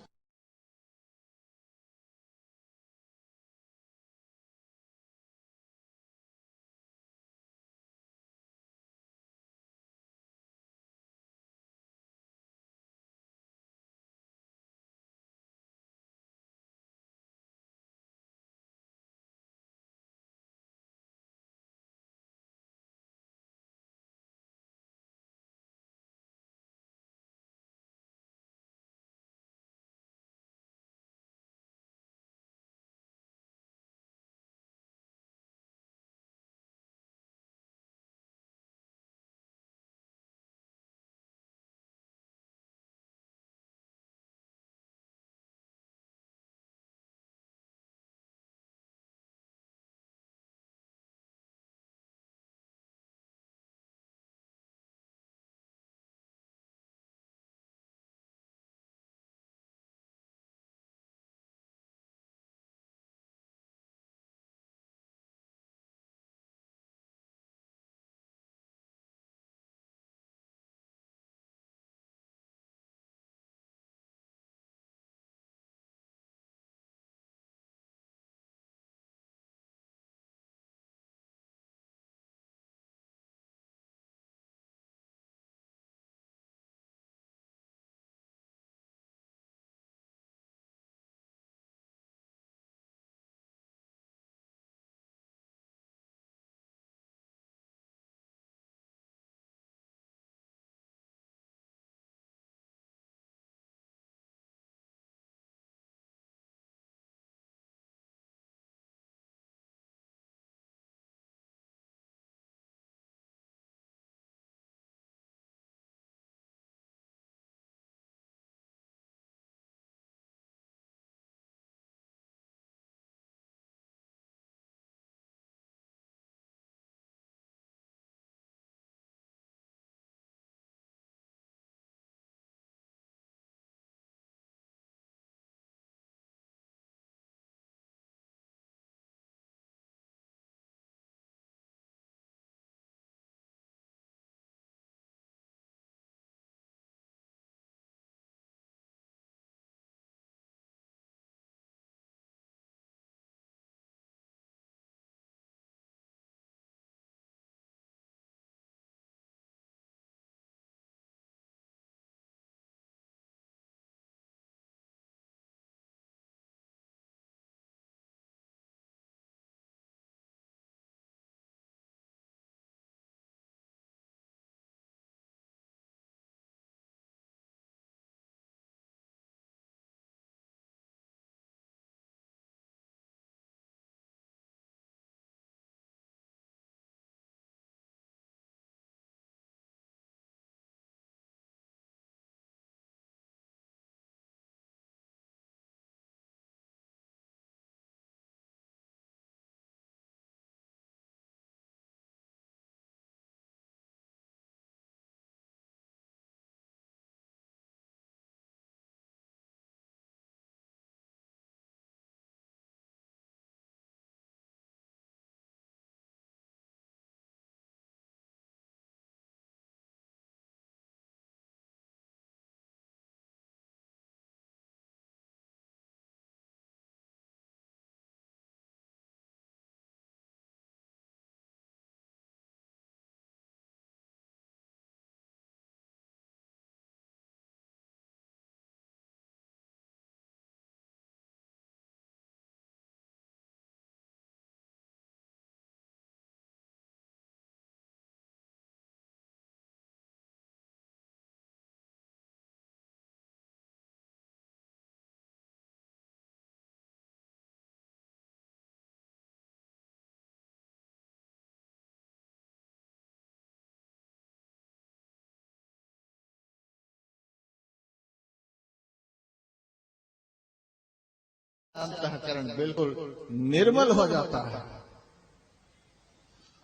अंतःकरण बिल्कुल निर्मल हो जाता है।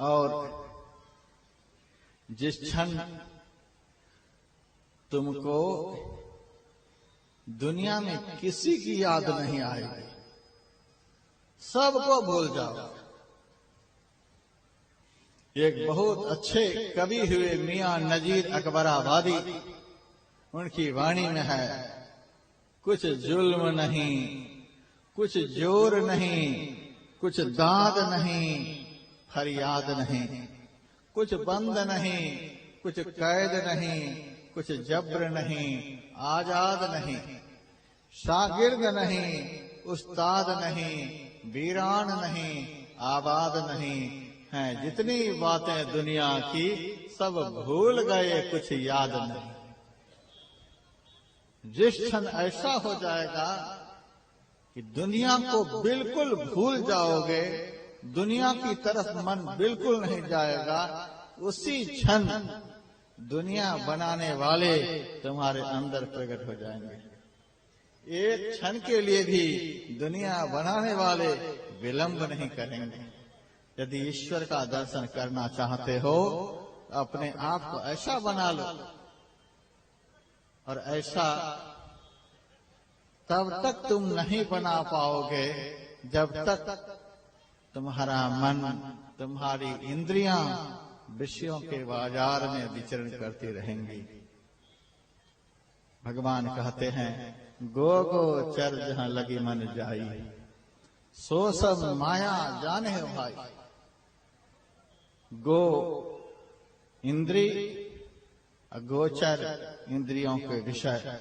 और जिस क्षण तुमको दुनिया में किसी की याद नहीं आएगी, सबको भूल जाओ। एक बहुत अच्छे कवि हुए मियां नजीर अकबराबादी, उनकी वाणी में है, कुछ जुल्म नहीं, कुछ जोर नहीं, कुछ दाद नहीं, फरियाद नहीं, कुछ बंद नहीं, कुछ कैद नहीं, कुछ जब्र नहीं, आजाद नहीं, शागिर्द नहीं, उस्ताद नहीं, वीरान नहीं, आबाद नहीं हैं। जितनी बातें दुनिया की सब भूल गए, कुछ याद नहीं। जिस क्षण ऐसा हो जाएगा कि दुनिया को बिल्कुल भूल जाओगे, दुनिया की तरफ मन बिल्कुल नहीं जाएगा, उसी क्षण दुनिया बनाने वाले तुम्हारे अंदर प्रकट हो जाएंगे। एक क्षण के लिए भी दुनिया बनाने वाले विलंब नहीं करेंगे। यदि ईश्वर का दर्शन करना चाहते हो, अपने आप को ऐसा बना लो, और ऐसा तब तक तुम नहीं बना पाओगे जब तक तुम्हारा मन, तुम्हारी इंद्रियां विषयों के बाजार में विचरण करती रहेंगी। भगवान कहते हैं, गो गो चर जहां लगी मन जाई, सो सब माया जाने हो भाई। गो इंद्री, अगोचर इंद्रियों के विषय,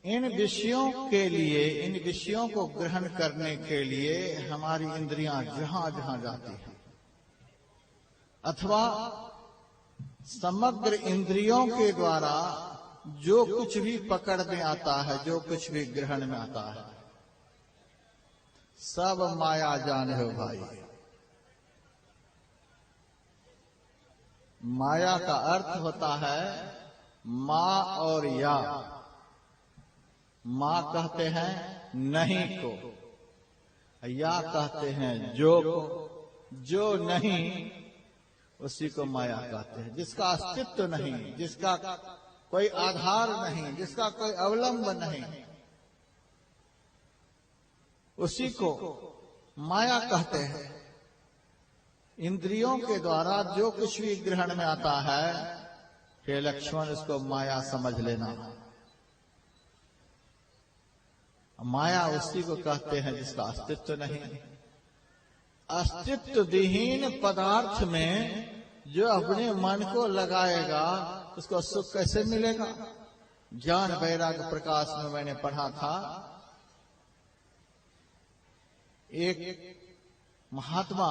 इन विषयों के लिए, इन विषयों को ग्रहण करने के लिए हमारी इंद्रियां जहां जहां जाती हैं, अथवा समग्र इंद्रियों के द्वारा जो कुछ भी पकड़ में आता है, जो कुछ भी ग्रहण में आता है, सब माया जाने हो भाई। माया का अर्थ होता है माँ और या। माँ कहते हैं नहीं को, या कहते हैं जो को। जो नहीं उसी को माया कहते हैं। जिसका अस्तित्व नहीं, जिसका कोई आधार नहीं, जिसका कोई अवलंब नहीं, उसी को माया कहते हैं। इंद्रियों के द्वारा जो कुछ भी ग्रहण में आता है, हे लक्ष्मण, इसको माया समझ लेना। माया उसी को कहते हैं जिसका अस्तित्व नहीं। अस्तित्व विहीन पदार्थ में जो अपने मन को लगाएगा, उसको सुख कैसे मिलेगा? ज्ञान वैराग्य प्रकाश में मैंने पढ़ा था, एक महात्मा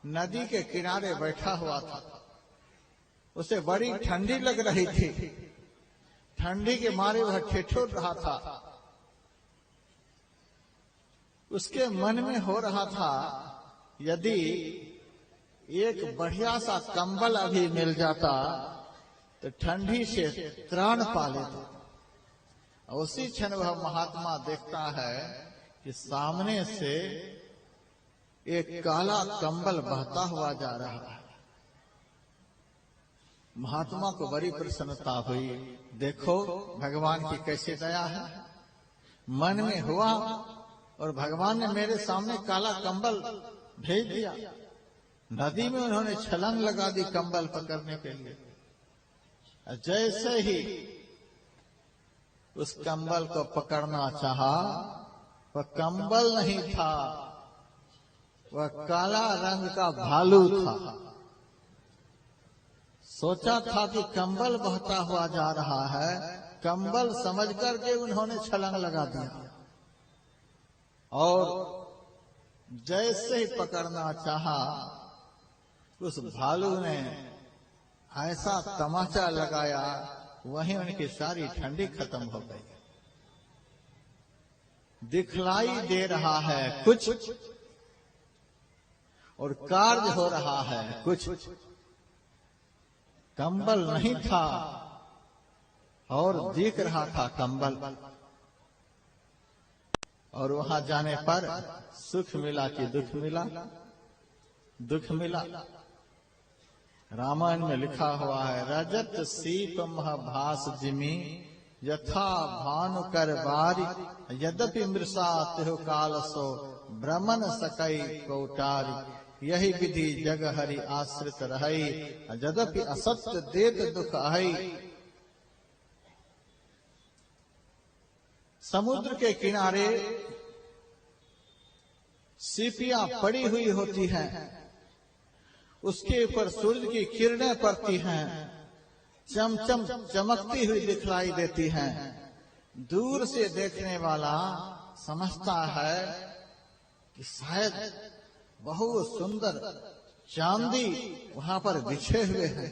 नदी के किनारे बैठा हुआ था। उसे बड़ी ठंडी लग रही थी। ठंडी के मारे वह ठिठुर रहा था। उसके मन में हो रहा था, यदि एक बढ़िया सा कंबल अभी मिल जाता तो ठंडी से त्राण पा लेता। उसी क्षण वह महात्मा देखता है कि सामने से एक काला कंबल बहता हुआ जा रहा है। महात्मा को बड़ी प्रसन्नता हुई। देखो भगवान की कैसी दया है। मन में हुआ और भगवान ने मेरे सामने काला कंबल भेज दिया। नदी में उन्होंने छलांग लगा दी कंबल पकड़ने के लिए। जैसे ही उस कंबल को पकड़ना चाहा, वह कंबल नहीं था, वह काला रंग का भालू था। सोचा था कि कंबल बहता हुआ जा रहा है, कंबल समझ करके उन्होंने छलांग लगा दिया। और जैसे ही पकड़ना चाहा, उस भालू ने ऐसा तमाचा लगाया, वहीं उनकी सारी ठंडी खत्म हो गई। दिखलाई दे रहा है कुछ और कार्य हो रहा है कुछ। कंबल नहीं था और दिख रहा था कंबल। और वहां जाने पर सुख मिला कि दुख मिला? दुख मिला। रामायण में लिखा हुआ है, रजत सीप मह भास जिमी यथा भानु कर बारी यद्यपि मृषा तिहु काल सो भ्रमण सकई कोटारी यही विधि जग हरि आश्रित रहई यद्यपि असत्य देत दुख आई। समुद्र के किनारे सीपियां पड़ी हुई होती हैं, उसके ऊपर सूरज की किरणें पड़ती हैं, चमचम चमकती हुई दिखलाई देती हैं। दूर से देखने वाला समझता है कि शायद बहुत सुंदर चांदी वहां पर बिछे हुए हैं।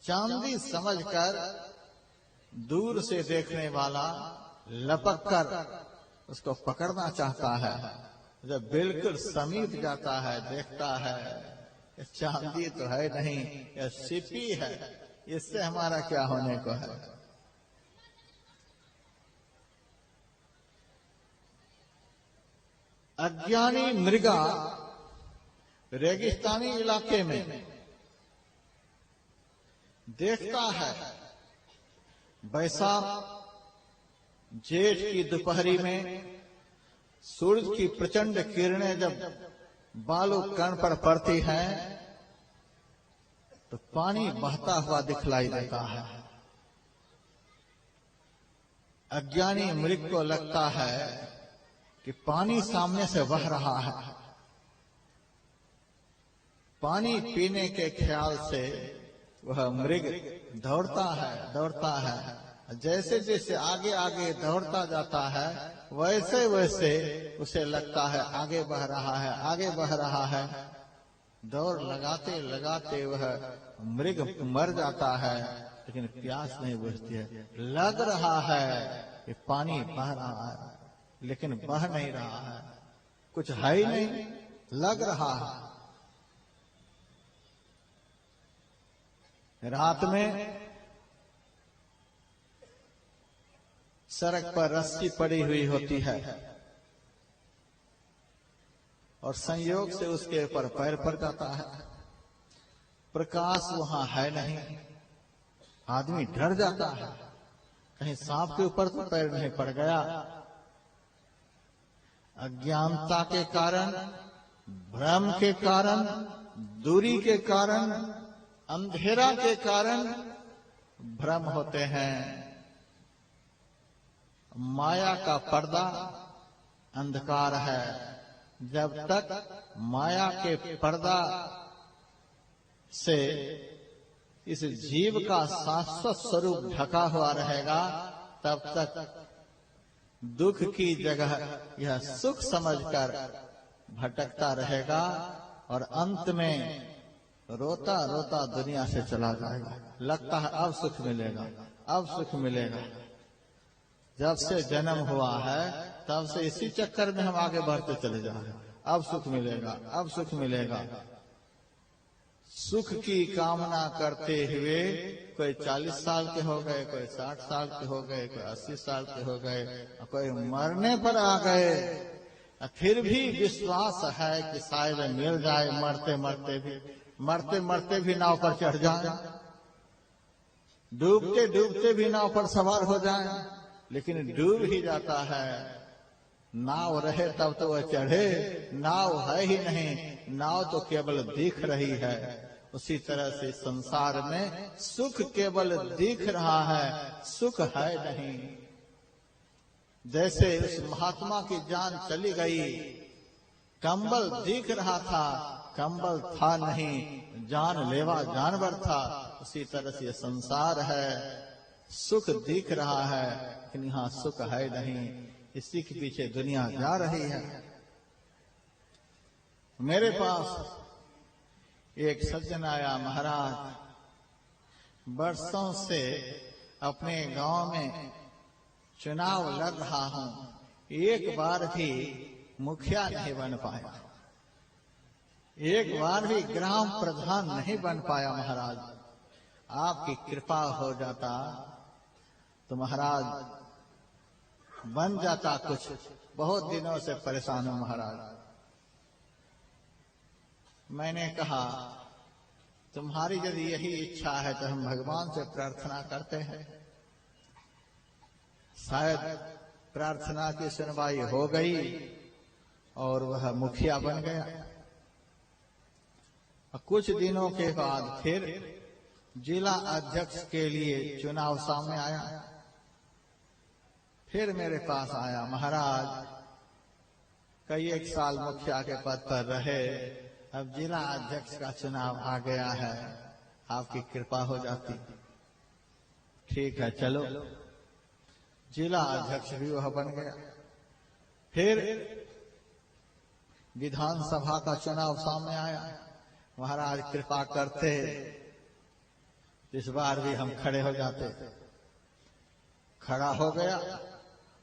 चांदी समझकर दूर से देखने वाला लपक कर उसको पकड़ना चाहता है। जब बिल्कुल समीप जाता है, देखता है चांदी तो है नहीं, यह सीपी है, इससे हमारा क्या होने को है। अज्ञानी मृगा रेगिस्तानी इलाके में देखता है, बैसाख जेठ की दोपहरी में सूरज की प्रचंड किरणें जब बालू कण पर पड़ती हैं तो पानी बहता हुआ दिखलाई देता है। अज्ञानी मृग को लगता है कि पानी सामने से बह रहा है। पानी पीने के ख्याल से वह मृग दौड़ता है। जैसे जैसे आगे आगे दौड़ता जाता है, वैसे वैसे उसे लगता है आगे बह रहा है। दौड़ लगाते लगाते वह मृग मर जाता है, लेकिन प्यास नहीं बुझती है। लग रहा है कि पानी बह रहा है, लेकिन बह नहीं रहा है, कुछ है ही नहीं, लग रहा है। रात में सड़क पर रस्सी पड़ी हुई होती है और संयोग से उसके ऊपर पैर पड़ जाता है। प्रकाश वहां है नहीं, आदमी डर जाता है, कहीं सांप के ऊपर तो पैर नहीं पड़ गया। अज्ञानता के कारण, भ्रम के कारण, दूरी के कारण, अंधेरा के कारण भ्रम होते हैं। माया का पर्दा अंधकार है। जब तक माया के पर्दा से इस जीव का शाश्वत स्वरूप ढका हुआ रहेगा, तब तक दुख की जगह यह सुख समझकर भटकता रहेगा और अंत में रोता रोता दुनिया से चला जाएगा। लगता है अब सुख मिलेगा, अब सुख मिलेगा। जब से जन्म हुआ है तब से इसी चक्कर में हम आगे बढ़ते चले जा रहे हैं। अब सुख मिलेगा, अब सुख मिलेगा। सुख की कामना करते हुए कोई 40 साल के हो गए, कोई 60 साल के हो गए, कोई 80 साल के हो गए, कोई मरने पर आ गए। फिर भी विश्वास है कि शायद मिल जाए, मरते मरते भी नाव पर चढ़ जाए, डूबते डूबते भी नाव पर सवार हो जाए। लेकिन डूब ही जाता है। नाव रहे तब तो वह चढ़े, नाव है ही नहीं, नाव तो केवल दिख रही है। उसी तरह से संसार में सुख केवल दिख रहा है, सुख है नहीं। जैसे उस महात्मा की जान चली गई, कंबल दिख रहा था, कंबल था नहीं, जानलेवा जानवर था। उसी तरह से संसार है, सुख दिख रहा है लेकिन यहाँ सुख है नहीं। इसी के पीछे दुनिया जा रही है। मेरे पास एक सज्जन आया, महाराज बरसों से अपने गांव में चुनाव लड़ रहा हूं, एक बार भी मुखिया नहीं बन पाया, एक बार भी ग्राम प्रधान नहीं बन पाया। महाराज आपकी कृपा हो जाता तो महाराज बन जाता कुछ। बहुत दिनों से परेशान हूं महाराज। मैंने कहा तुम्हारी यदि यही इच्छा है तो हम भगवान से प्रार्थना करते हैं, शायद प्रार्थना की सुनवाई हो गई और वह मुखिया बन गया। कुछ दिनों के बाद फिर जिला अध्यक्ष के लिए चुनाव सामने आया। फिर मेरे पास आया, महाराज कई एक साल मुखिया के पद पर रहे, अब जिला अध्यक्ष का चुनाव आ गया है, आपकी कृपा हो जाती। ठीक है चलो, जिला अध्यक्ष भी वह बन गया। फिर विधानसभा का चुनाव सामने आया, महाराज कृपा करते इस बार भी हम खड़े हो जाते। खड़ा हो गया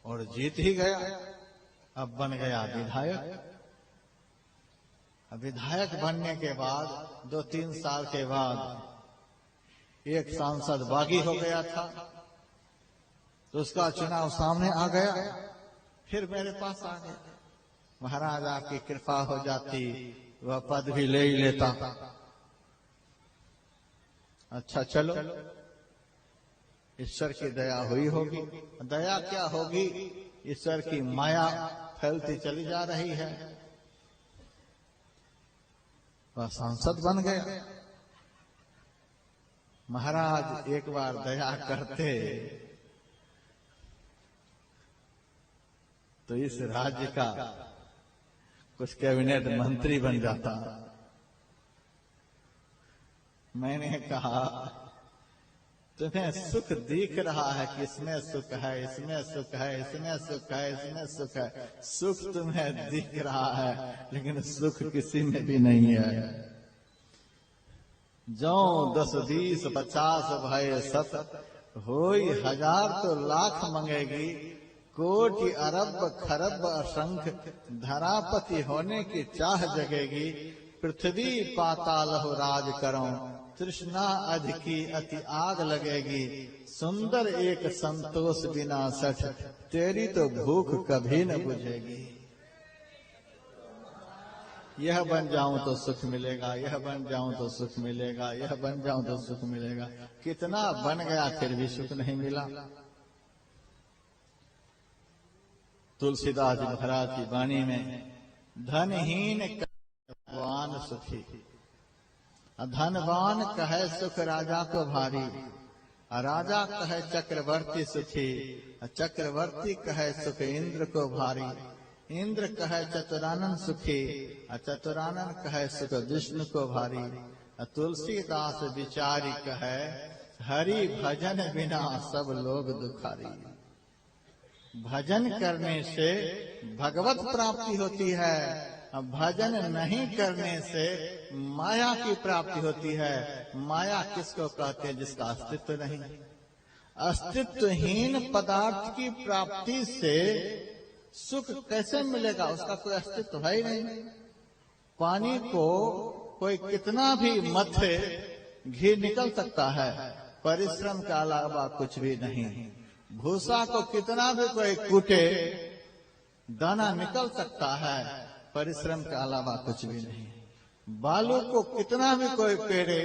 और जीत ही गया। अब बन गया विधायक। विधायक बनने के बाद 2-3 साल के बाद एक सांसद बागी हो गया था, तो उसका चुनाव सामने आ गया। फिर मेरे पास आ गया, महाराज आपकी कृपा हो जाती, वह पद भी ले ही लेता। अच्छा चलो, ईश्वर की दया हुई होगी। दया क्या होगी, ईश्वर की माया फैलती चली जा रही है। वह सांसद बन गया। महाराज एक बार दया करते तो इस राज्य का कुछ कैबिनेट मंत्री बन जाता। मैंने कहा तुम्हें सुख दिख रहा है कि इसमें सुख है, इसमें सुख है, इसमें सुख है, इसमें सुख है। सुख तुम्हें दिख रहा है लेकिन सुख किसी में भी नहीं है। जो 10, 20, 50 भय सत, होई 1000 तो लाख मंगेगी, कोटि अरब खरब असंख, धरापति होने की चाह जगेगी। पृथ्वी पाताल हो राज करो, तृष्णा अधिकी अति आग लगेगी। सुंदर एक संतोष बिना सठ, तेरी तो भूख कभी न बुझेगी। यह बन जाऊं तो सुख मिलेगा, यह बन जाऊं तो सुख मिलेगा, यह बन जाऊं तो सुख मिलेगा। कितना बन गया फिर भी सुख नहीं मिला। तुलसीदास जी महाराज की वाणी में धनहीन धनवान सुखी, धनवान कहे सुख राजा को भारी, राजा कहे चक्रवर्ती सुखी, चक्रवर्ती कहे सुख इंद्र को भारी, इंद्र कहे चतुरानन सुखी, चतुरानन कहे सुख विष्णु को भारी। तुलसीदास विचारी कहे हरि भजन बिना सब लोग दुखारी। भजन करने से भगवत प्राप्ति होती है, भजन नहीं करने से माया की प्राप्ति होती है। माया किसको कहते हैं, जिसका अस्तित्व नहीं। अस्तित्वहीन पदार्थ की प्राप्ति से सुख कैसे मिलेगा, उसका कोई अस्तित्व है ही नहीं। पानी को कोई कितना भी मथे घी निकल सकता है, परिश्रम के अलावा कुछ भी नहीं। भूसा को कितना भी कोई कूटे, दाना निकल सकता है, परिश्रम के अलावा कुछ भी नहीं। बालू को कितना भी कोई पेड़े,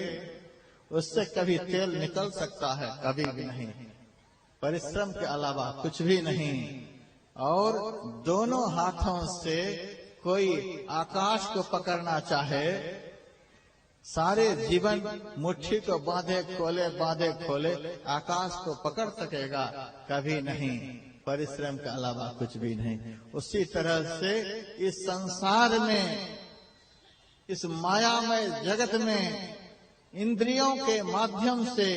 उससे कभी तेल निकल सकता है, कभी भी नहीं। परिश्रम के अलावा कुछ भी नहीं। और दोनों हाथों से कोई आकाश को पकड़ना चाहे, सारे जीवन मुट्ठी को बांधे खोले बांधे खोले आकाश को पकड़ सकेगा, कभी नहीं। परिश्रम के अलावा कुछ भी नहीं। उसी तरह से इस संसार में, इस मायामय जगत में इंद्रियों के माध्यम से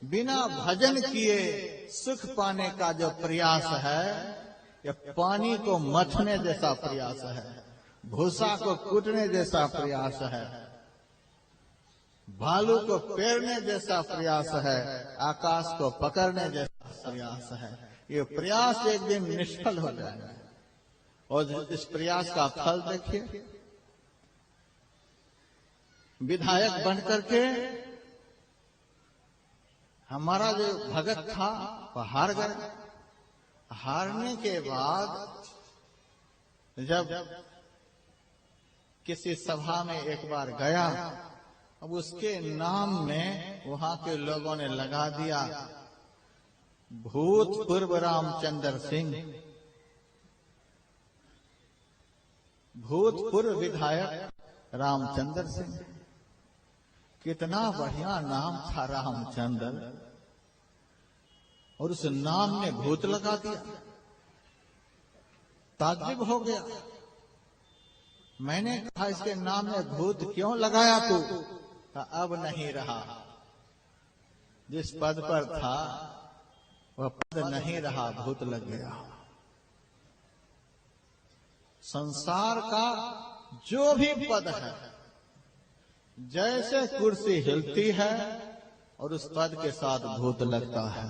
बिना भजन किए सुख पाने का जो प्रयास है, यह पानी को मथने जैसा प्रयास है, भूसा को कूटने जैसा प्रयास है, भालू को पेरने जैसा प्रयास है, आकाश को पकड़ने जैसा प्रयास है। ये प्रयास एक दिन निष्फल हो जाएगा। और इस प्रयास का फल देखिए, विधायक बनकर के हमारा जो भगत था वह हार गया। हारने के बाद जब किसी सभा में एक बार गया, अब उसके नाम में वहां के लोगों ने लगा दिया भूतपूर्व रामचंद्र सिंह, भूतपूर्व विधायक रामचंद्र सिंह। कितना बढ़िया नाम था रामचंद्र, और उस नाम ने भूत लगा दिया। ताज्जुब हो गया। मैंने कहा इसके नाम में भूत क्यों लगाया तू? अब नहीं रहा। जिस पद पर था वह पद नहीं रहा, भूत लग गया। संसार का जो भी पद है, जैसे कुर्सी हिलती है और उस पद के साथ भूत लगता है।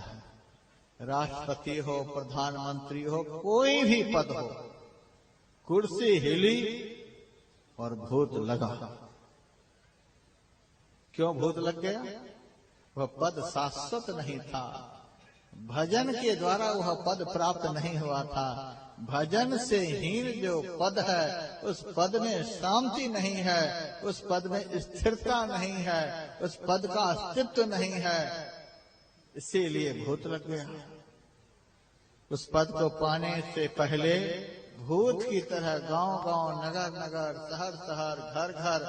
राष्ट्रपति हो, प्रधानमंत्री हो, कोई भी पद हो, कुर्सी हिली और भूत लगा। क्यों भूत लग गया? वह पद शाश्वत नहीं था। भजन के द्वारा वह पद प्राप्त नहीं हुआ था। भजन से हीन जो पद है, उस पद में शांति नहीं है, उस पद में स्थिरता नहीं है, उस पद का अस्तित्व नहीं है। इसीलिए भूत लग गया। उस पद को पाने से पहले भूत की तरह गांव गांव, नगर नगर, शहर शहर, घर घर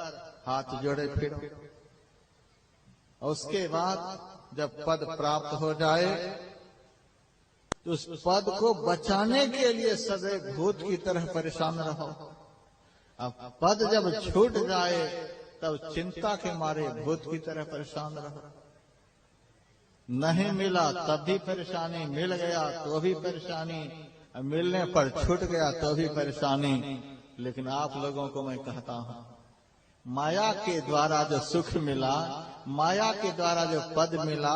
हाथ जोड़े फिरो। और उसके बाद जब पद प्राप्त हो जाए तो उस पद को बचाने के लिए सदैव भूत की तरह परेशान रहो। अब पद जब छूट जाए तब चिंता के मारे भूत की तरह परेशान रहो। नहीं मिला तब भी परेशानी, मिल गया तो भी परेशानी, मिलने पर छूट गया तो भी परेशानी। लेकिन आप लोगों को मैं कहता हूं, माया के द्वारा जो सुख मिला, माया के द्वारा जो पद मिला,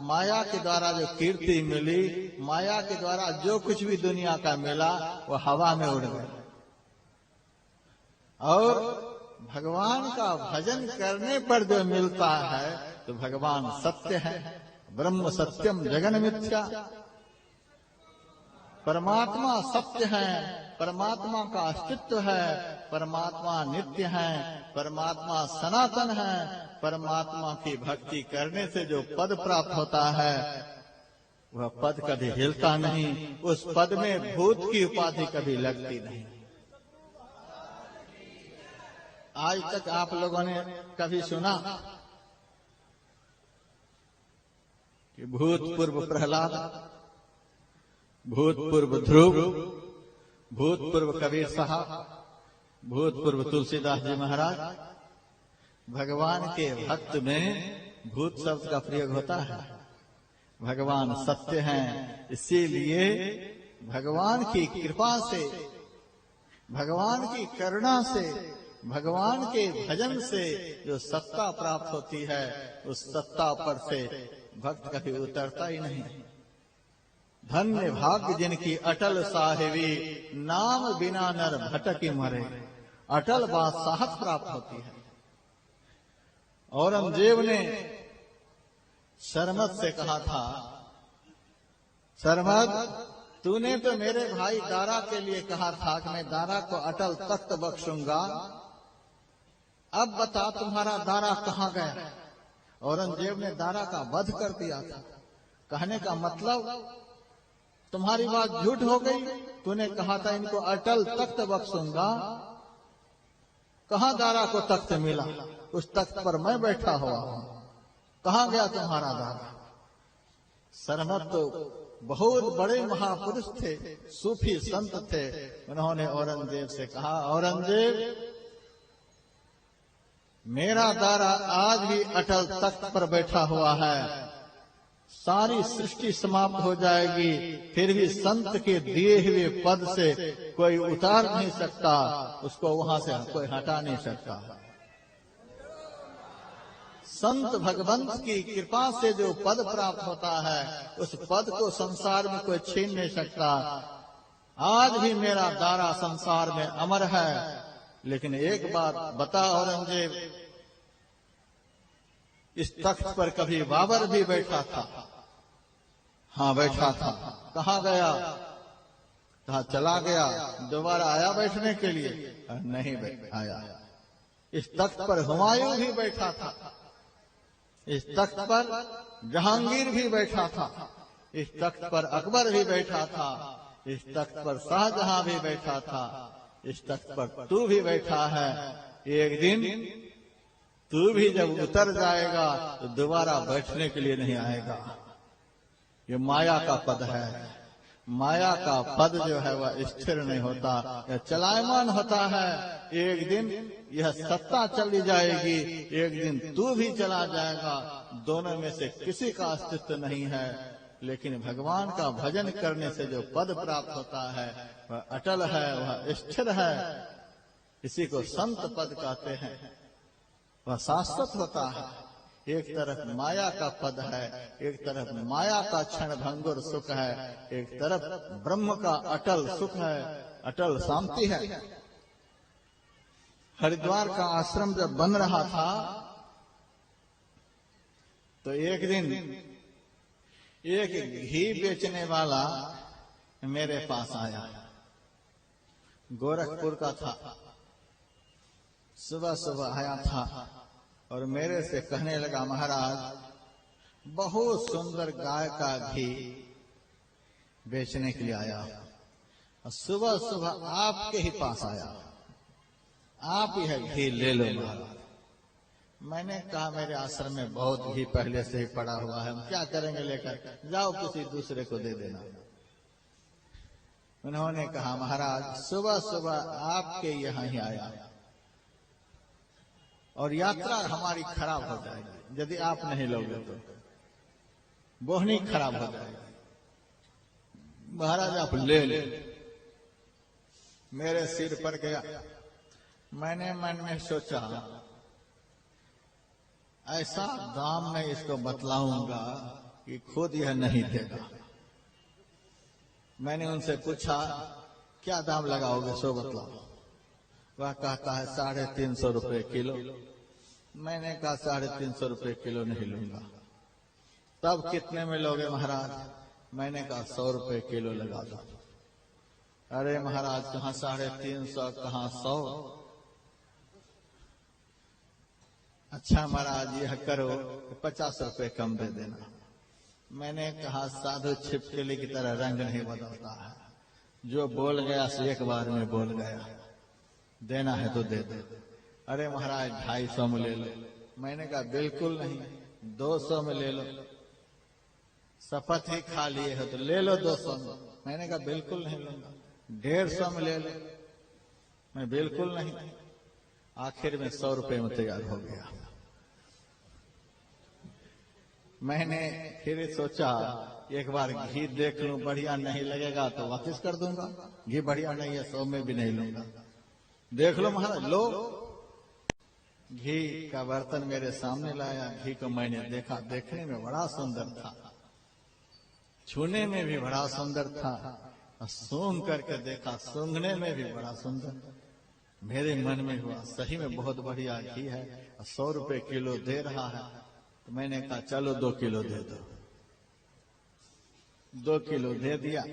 माया के द्वारा जो कीर्ति मिली, माया के द्वारा जो कुछ भी दुनिया का मिला, वो हवा में उड़ गया। और भगवान का भजन करने पर जो मिलता है तो भगवान सत्य है। ब्रह्म सत्यम जगन मिथ्या। परमात्मा सत्य है, परमात्मा का अस्तित्व है, परमात्मा नित्य है, परमात्मा सनातन है। परमात्मा की भक्ति करने से जो पद प्राप्त होता है वह पद कभी हिलता नहीं, उस पद में भूत की उपाधि कभी लगती नहीं। आज तक आप लोगों ने कभी सुना कि भूतपूर्व प्रहलाद, भूतपूर्व ध्रुव, भूतपूर्व कबीर साहब, भूतपूर्व तुलसीदास जी महाराज? भगवान के भक्त में भूत शब्द का प्रयोग होता है। भगवान सत्य हैं, इसीलिए भगवान की कृपा से, भगवान की करुणा से, भगवान के भजन से जो सत्ता प्राप्त होती है, उस सत्ता पर से भक्त कभी उतरता ही नहीं। धन्य भाग्य जिनकी अटल साहिबी, नाम बिना नर भटकी मरे। अटल बादशाहत प्राप्त होती है। औरंगजेब ने शर्मद से कहा था, शर्मद तूने तो मेरे भाई दारा के लिए कहा था कि मैं दारा को अटल तख्त बख्शूंगा, अब बता तुम्हारा दारा कहाँ गया? औरंगजेब ने दारा का वध कर दिया था। कहने का मतलब तुम्हारी बात झूठ हो गई। तूने कहा था इनको अटल तख्त बख्शूंगा, कहां दारा को तख्त मिला? उस तख्त पर मैं बैठा हुआ हूं, कहां गया तुम्हारा दारा? शर्मद तो बहुत बड़े महापुरुष थे, सूफी संत थे। उन्होंने औरंगजेब से कहा, औरंगजेब मेरा दारा आज भी अटल तख्त पर बैठा हुआ है। सारी सृष्टि समाप्त हो जाएगी, फिर भी संत के दिए हुए पद से कोई उतार नहीं सकता, उसको वहां से कोई हटा नहीं सकता। संत भगवंत की कृपा से जो पद प्राप्त होता है, उस पद को संसार में कोई छीन नहीं सकता। आज भी मेरा दारा संसार में अमर है। लेकिन एक बात बता औरंगजेब, इस तख्त पर कभी बाबर भी बैठा था? हाँ बैठा था। कहाँ गया? कहा चला गया, दोबारा आया बैठने के लिए, नहीं आया। इस तख्त पर हुमायूं भी बैठा था, इस तख्त पर जहांगीर भी बैठा था, इस तख्त पर अकबर भी बैठा था, इस तख्त पर शाहजहां भी बैठा था, इस तख्त पर तू भी बैठा है। एक दिन तू भी जब उतर जाएगा तो दोबारा बैठने के लिए नहीं आएगा। ये माया का पद है। माया का पद जो है वह स्थिर नहीं होता, यह चलायमान होता है। एक दिन यह सत्ता चली जाएगी, एक दिन तू भी चला जाएगा। दोनों में से किसी का अस्तित्व नहीं है। लेकिन भगवान का भजन करने से जो पद प्राप्त होता है वह अटल है, वह स्थिर है। इसी को संत पद कहते हैं। वह शाश्वत होता है। एक तरफ माया का पद है, एक तरफ माया का क्षण भंगुर सुख है, एक तरफ ब्रह्म का अटल सुख है, अटल शांति है। हरिद्वार का आश्रम जब बन रहा था तो एक दिन एक घी बेचने वाला मेरे पास आया, गोरखपुर का था। सुबह सुबह आया था और मेरे से कहने लगा, महाराज बहुत सुंदर गाय का घी बेचने के लिए आया, और सुबह सुबह आपके ही पास आया, आप ही है घी ले लो महाराज। मैंने कहा मेरे आश्रम में बहुत घी पहले से ही पड़ा हुआ है, हम क्या करेंगे लेकर, जाओ किसी दूसरे को दे देना। उन्होंने कहा महाराज सुबह सुबह आपके यहाँ ही आया और यात्रा हमारी खराब हो जाएगी, यदि आप नहीं लोगे तो बोहनी खराब हो जाएगी। महाराज आप ले ले। मेरे सिर पर गया। मैंने मन में सोचा ऐसा दाम मैं इसको बतलाऊंगा कि खुद यह नहीं देगा। मैंने उनसे पूछा क्या दाम लगाओगे, सो बतलाओ। वह कहता है 350 रुपए किलो। मैंने कहा 350 रुपए किलो नहीं लूंगा। तब कितने में लोगे महाराज? मैंने कहा 100 रुपए किलो लगा दो। अरे महाराज कहाँ 350 कहाँ 100। अच्छा महाराज यह करो 50 रुपए कम दे देना। मैंने कहा साधु छिपकली की तरह रंग नहीं बदलता है, जो बोल गया सो एक बार में बोल गया, देना है तो दे दो। अरे महाराज 250 में ले लो। मैंने कहा बिल्कुल नहीं, 200 में ले लो। शपथ ही खा लिए हो तो ले लो 200 में। मैंने कहा बिल्कुल नहीं लूंगा। 150 में ले लो। मैं बिल्कुल नहीं। आखिर में 100 रुपए में तैयार हो गया। मैंने फिर सोचा एक बार घी देख लूं, बढ़िया नहीं लगेगा तो वापस कर दूंगा। घी बढ़िया नहीं है 100 में भी नहीं लूंगा। देख लो महाराज, लो। घी का बर्तन मेरे सामने लाया। घी को मैंने देखा, देखने में बड़ा सुंदर था, छूने में भी बड़ा सुंदर था, और सूंघ करके देखा, सूंघने में भी बड़ा सुंदर। मेरे मन में हुआ सही में बहुत बढ़िया घी है, 100 रुपए किलो दे रहा है। तो मैंने कहा चलो 2 किलो दे दो। 2 किलो दे दिया।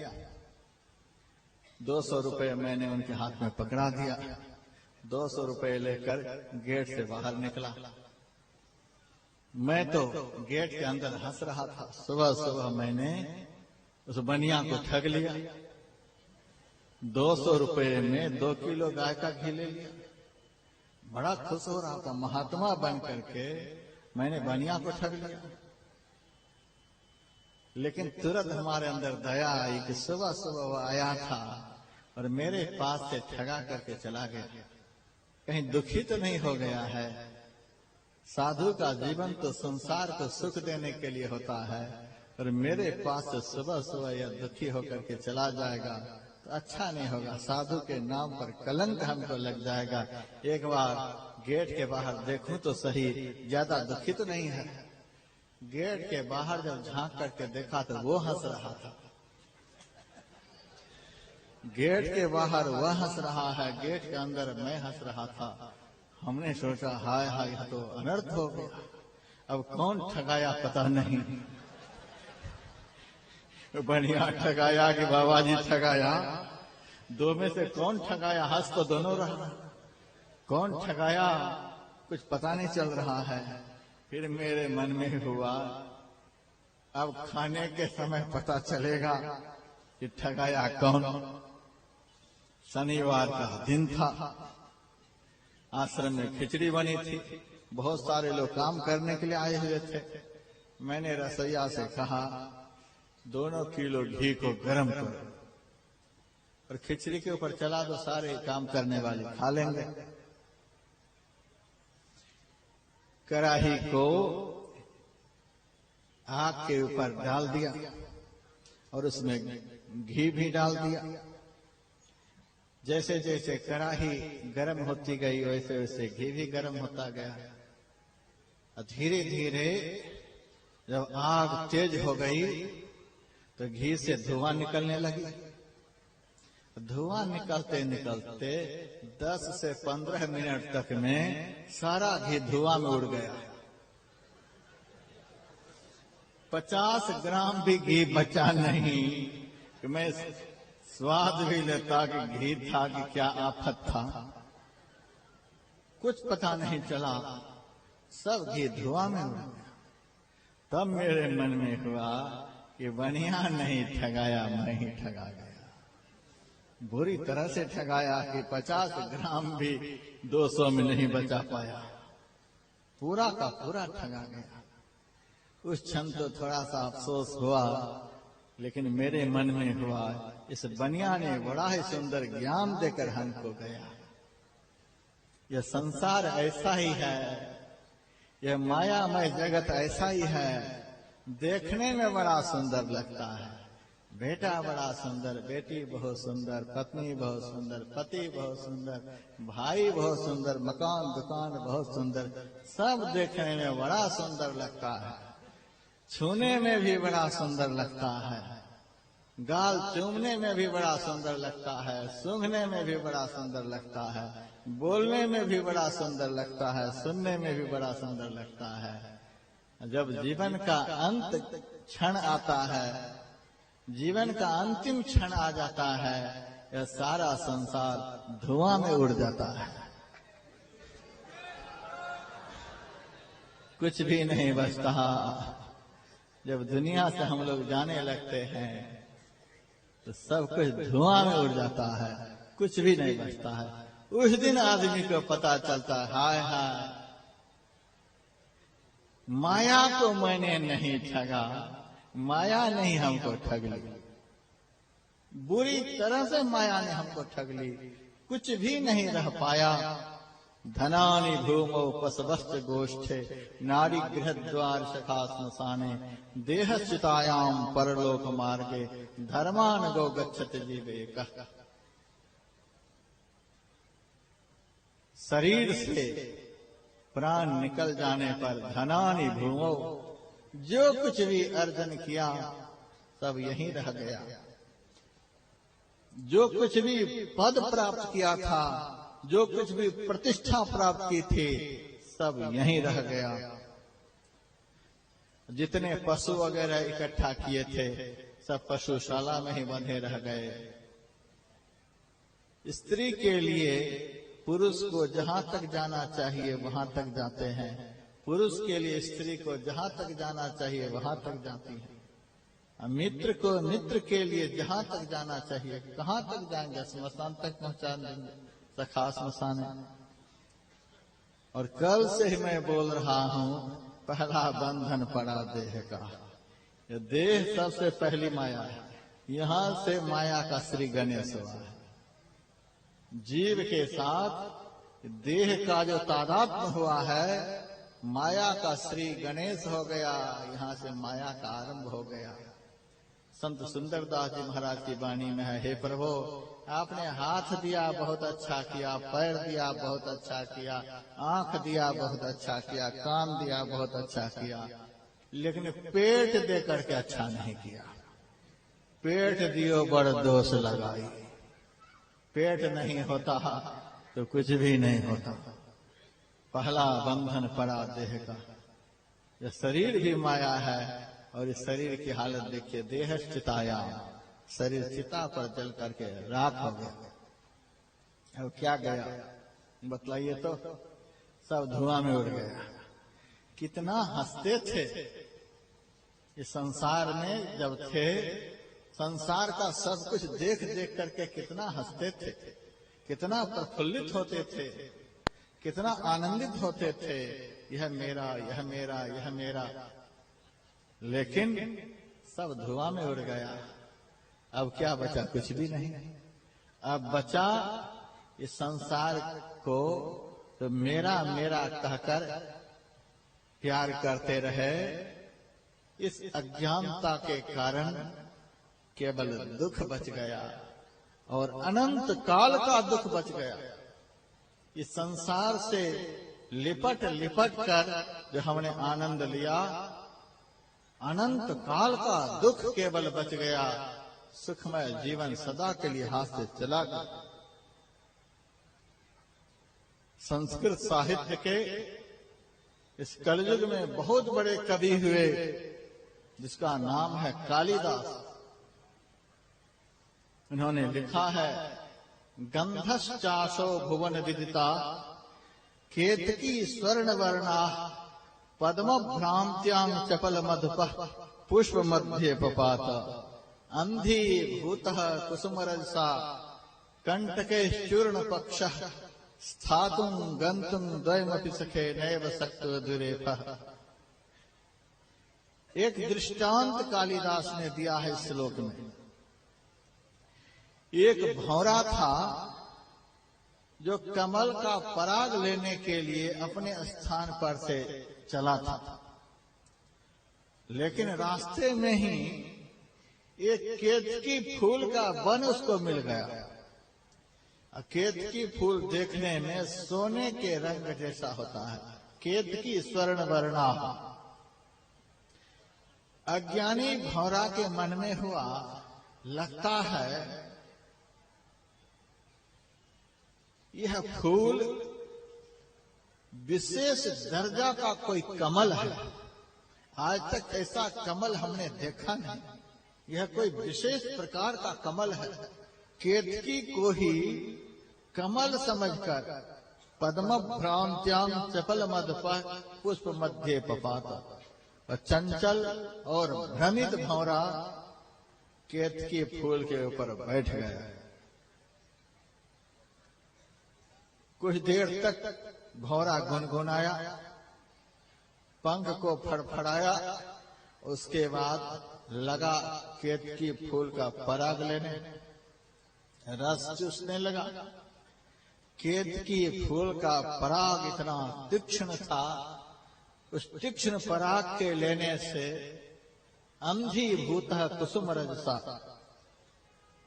200 रुपए मैंने उनके हाथ में पकड़ा दिया। 200 रुपए लेकर गेट से बाहर निकला। मैं तो गेट के अंदर हंस रहा था। सुबह सुबह मैंने उस बनिया को ठग लिया। 200 रुपए में 2 किलो गाय का घी ले लिया। बड़ा खुश हो रहा था। महात्मा बन करके मैंने बनिया को ठग लिया। लेकिन तुरंत हमारे अंदर दया आई कि सुबह सुबह वो आया था और मेरे पास से ठगा करके चला गया। कहीं दुखी तो नहीं हो गया है? साधु का जीवन तो संसार को सुख देने के लिए होता है, और मेरे पास से सुबह सुबह यह दुखी होकर के चला जाएगा तो अच्छा नहीं होगा। साधु के नाम पर कलंक हमको लग जाएगा। एक बार गेट के बाहर देखूं तो सही, ज्यादा दुखी तो नहीं है। गेट के बाहर जब झांक करके देखा तो वो हंस रहा था। गेट के बाहर वह हंस रहा है, गेट के अंदर मैं हंस रहा था। हमने सोचा हाय हाय तो अनर्थ हो गया। अब कौन ठगाया पता नहीं। बढ़िया ठगाया कि बाबा जी ठगाया, दो में से कौन ठगाया? हंस तो दोनों रहा, कौन ठगाया कुछ पता नहीं चल रहा है। फिर मेरे मन में हुआ अब खाने के समय पता चलेगा कि ठगाया कौन। शनिवार का दिन था, आश्रम में खिचड़ी बनी थी, बहुत सारे लोग काम करने के लिए आए हुए थे। मैंने रसोइया से कहा 2 किलो घी को गर्म करो और खिचड़ी के ऊपर चला दो, सारे काम करने वाले खा लेंगे। कढ़ाई को आग के ऊपर डाल दिया और उसमें घी भी डाल दिया। जैसे जैसे कढ़ाई गर्म होती गई वैसे वैसे घी भी गर्म होता गया। धीरे धीरे जब आग तेज हो गई तो घी से धुआं निकलने लगी। धुआं निकलते निकलते 10 से 15 मिनट तक में सारा घी धुआं में उड़ गया। 50 ग्राम भी घी बचा नहीं कि मैं स्वाद भी लेता कि घी था कि क्या आफत था, कुछ पता नहीं चला, सब घी धुआं में उड़ गया। तब मेरे मन में हुआ कि बढ़िया नहीं ठगाया, मैं ही ठगा गया, बुरी तरह से ठगाया कि 50 ग्राम भी 200 में नहीं बचा पाया, पूरा का पूरा ठगा गया। उस क्षण तो थोड़ा सा अफसोस हुआ, लेकिन मेरे मन में हुआ इस बनिया ने बड़ा ही सुंदर ज्ञान देकर हमको गया। यह संसार ऐसा ही है, यह मायामय जगत ऐसा ही है। देखने में बड़ा सुंदर लगता है, बेटा बड़ा सुंदर, बेटी बहुत सुंदर, पत्नी बहुत सुंदर, पति बहुत सुंदर, भाई बहुत सुंदर, मकान दुकान बहुत सुंदर, सब देखने में बड़ा सुंदर लगता है, छूने में भी बड़ा सुंदर लगता है, गाल चूमने में भी बड़ा सुंदर लगता है, सूंघने में भी बड़ा सुंदर लगता है, बोलने में भी बड़ा सुंदर लगता है, सुनने में भी बड़ा सुंदर लगता है। जब जीवन का अंत क्षण आता है, जीवन का अंतिम क्षण आ जाता है, यह सारा संसार धुआं में उड़ जाता है, कुछ भी नहीं बचता। जब दुनिया से हम लोग जाने लगते हैं तो सब कुछ धुआं में उड़ जाता है, कुछ भी नहीं बचता है। उस दिन आदमी को पता चलता है, हाय हाय माया को मैंने नहीं ठगा, माया नहीं हमको ठग ली, बुरी तरह से माया ने हमको ठग ली, कुछ भी नहीं रह पाया। धनानि भूमौ पशवश्च गोष्ठे नारी गृहद्वार सखा स्मशाने देहश्चितायाम परलोक मार्गे धर्मान गो गच्छति जीवेकः। शरीर से प्राण निकल जाने पर धनानि भूमौ, जो कुछ भी अर्जन किया सब यहीं रह गया, जो कुछ भी पद प्राप्त किया था, जो कुछ भी प्रतिष्ठा प्राप्त की थी, सब यहीं रह गया। जितने पशु वगैरह इकट्ठा किए थे सब पशुशाला में ही बंधे रह गए। स्त्री के लिए पुरुष को जहां तक जाना चाहिए वहां तक जाते हैं, पुरुष के लिए स्त्री को जहां तक जाना चाहिए वहां तक जाती है। मित्र को मित्र के लिए जहां तक जाना चाहिए कहां तक जाएंगे, स्मशान तक पहुंचा देंगे, सखा स्मशान। और कल से ही मैं बोल रहा हूं, पहला बंधन पड़ा देह का। ये देह सबसे पहली माया है, यहां से माया का श्री गणेश हुआ है। जीव के साथ देह का जो तादात्म्य हुआ है, माया का श्री गणेश हो गया, यहां से माया का आरंभ हो गया। संत सुंदरदास जी महाराज की वाणी में है, हे प्रभु आपने हाथ दिया बहुत अच्छा किया, पैर दिया बहुत अच्छा किया, आंख दिया बहुत अच्छा किया, कान दिया बहुत अच्छा किया, लेकिन पेट दे करके अच्छा नहीं किया। पेट दियो बड़ दोष लगाई, पेट नहीं होता तो कुछ भी नहीं होता। पहला बंधन पड़ा देह का। यह शरीर भी माया है और इस शरीर की हालत देखिए, देहश्चितायाम शरीर चिता पर जल करके राख हो गया। अब क्या गया बतलाइए तो, सब धुआं में उड़ गया। कितना हंसते थे इस संसार में जब थे, संसार का सब कुछ देख देख करके कितना हंसते थे, कितना प्रफुल्लित होते थे, कितना आनंदित होते थे, यह मेरा, यह मेरा, यह मेरा। लेकिन सब धुआं में उड़ गया। अब क्या बचा? कुछ भी नहीं। अब बचा इस संसार को तो मेरा मेरा कहकर प्यार करते रहे। इस अज्ञानता के कारण केवल दुख बच गया और अनंत काल का दुख बच गया। इस संसार से लिपट लिपट कर जो हमने आनंद लिया, अनंत काल का दुख केवल बच गया। सुखमय जीवन सदा के लिए हाथ से चला गया। संस्कृत साहित्य के इस कलयुग में बहुत बड़े कवि हुए जिसका नाम है कालिदास। उन्होंने लिखा है, गंधश्चासो भुवन विदिता केतकी स्वर्ण वर्णा पद्म भ्रांत्यां चपल मधुपः पुष्प मध्य पपात अंधी भूतः कुसुमरजसा कंटके चूर्ण पक्षः स्थातुं गंतुं द्वयमपि सखे नैव शक्तो दुरेफः। एक दृष्टांत कालिदास ने दिया है इस श्लोक में। एक भौरा था जो कमल का पराग लेने के लिए अपने स्थान पर से चला था, लेकिन रास्ते में ही एक केतकी फूल का वन उसको मिल गया। केतकी फूल देखने में सोने के रंग जैसा होता है। केतकी स्वर्ण वर्णा। अज्ञानी भौरा के मन में हुआ, लगता है यह फूल विशेष दर्जा का कोई कमल है। आज तक ऐसा कमल हमने देखा नहीं, यह कोई विशेष प्रकार का कमल है। केतकी को ही कमल समझकर पद्म भ्रांत्यां चपल मधुपः पुष्प मध्य पपात। और चंचल और भ्रमित भौरा केतकी फूल के ऊपर बैठ गया। कुछ देर तक भौरा गुनगुनाया, पंख को फड़फड़ाया, उसके बाद लगा केतकी फूल का पराग लेने, रस चूसने लगा। केतकी फूल का पराग इतना तीक्ष्ण था, उस तीक्ष्ण पराग के लेने से अंधी भूतः कुसुम रजसा,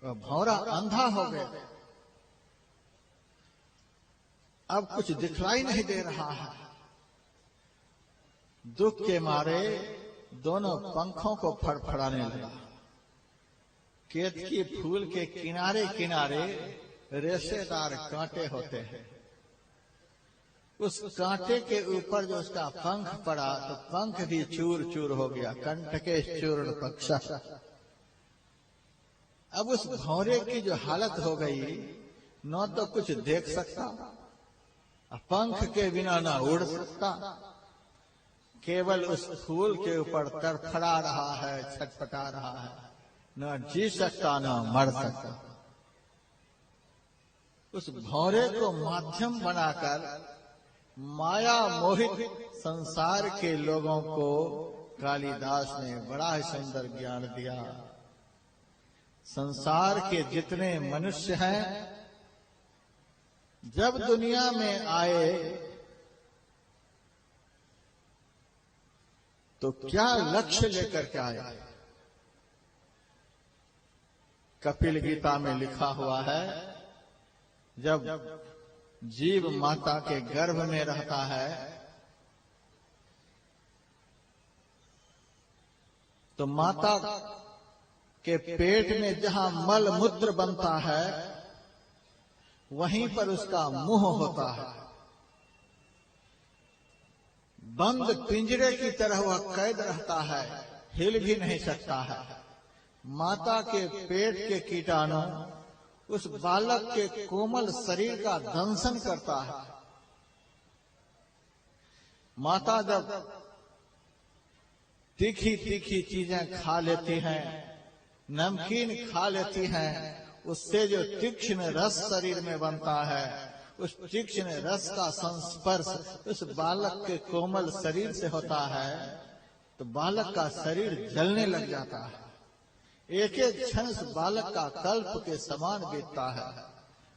भौरा अंधा हो गया। अब कुछ दिखलाई नहीं दे रहा है। दुख के मारे दोनों पंखों को फड़फड़ाने लगा। केतकी फूल के किनारे किनारे रेशेदार कांटे होते हैं। उस कांटे के ऊपर जो उसका पंख पड़ा तो पंख भी चूर चूर हो गया। कंटके चूर्ण पक्षः। अब उस भौरे की जो हालत हो गई, न तो कुछ देख सकता, पंख के बिना ना उड़ सकता, केवल उस फूल के ऊपर तड़फड़ा रहा है, छटपटा रहा है, न जी सकता न मर सकता। उस भौरे को माध्यम बनाकर माया मोहित संसार के लोगों को कालिदास ने बड़ा ही सुंदर ज्ञान दिया। संसार के जितने मनुष्य हैं, जब दुनिया में आए तो क्या लक्ष्य लेकर के आए? कपिल गीता में लिखा हुआ है, जब जीव माता के गर्भ में रहता है तो माता के पेट में जहां मल मूत्र बनता है वहीं पर उसका मुंह होता है। बंद पिंजरे की तरह वह कैद रहता है, हिल भी नहीं सकता है। माता के पेट के कीटाणु उस बालक के कोमल शरीर का दंशन करता है। माता जब तीखी तीखी चीजें खा लेती हैं, नमकीन खा लेती हैं, उससे जो तीक्ष्ण रस शरीर में बनता है, उस तीक्ष्ण रस का संस्पर्श उस बालक के कोमल शरीर से होता है तो बालक का शरीर जलने लग जाता है। एक एक क्षण उस बालक का कल्प के समान बीतता है।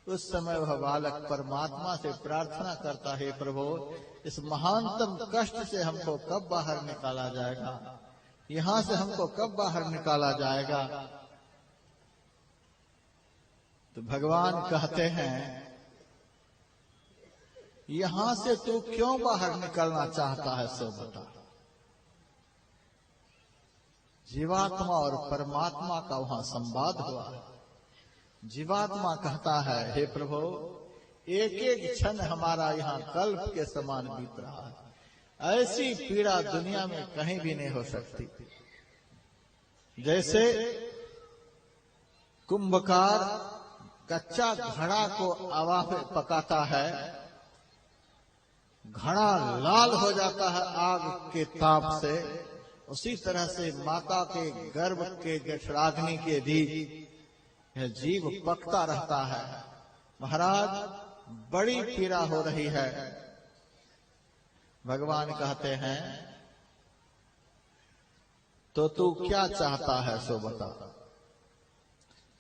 उस समय वह बालक परमात्मा से प्रार्थना करता है, प्रभु इस महानतम कष्ट से हमको कब बाहर निकाला जाएगा, यहाँ से हमको कब बाहर निकाला जाएगा। तो भगवान कहते हैं, यहां से तू क्यों बाहर निकलना चाहता है सो बता। जीवात्मा और परमात्मा का वहां संवाद हुआ है। जीवात्मा कहता है, हे प्रभु एक एक क्षण हमारा यहाँ कल्प के समान बीत रहा है, ऐसी पीड़ा दुनिया में कहीं भी नहीं हो सकती। जैसे कुंभकार कच्चा घड़ा को हवा पे पकाता है, घड़ा लाल हो जाता है आग के ताप से, उसी तरह से माता के गर्भ के जठराग्नि के भी यह जीव पकता रहता है। महाराज बड़ी पीड़ा हो रही है। भगवान कहते हैं, तो तू क्या चाहता है सो बता।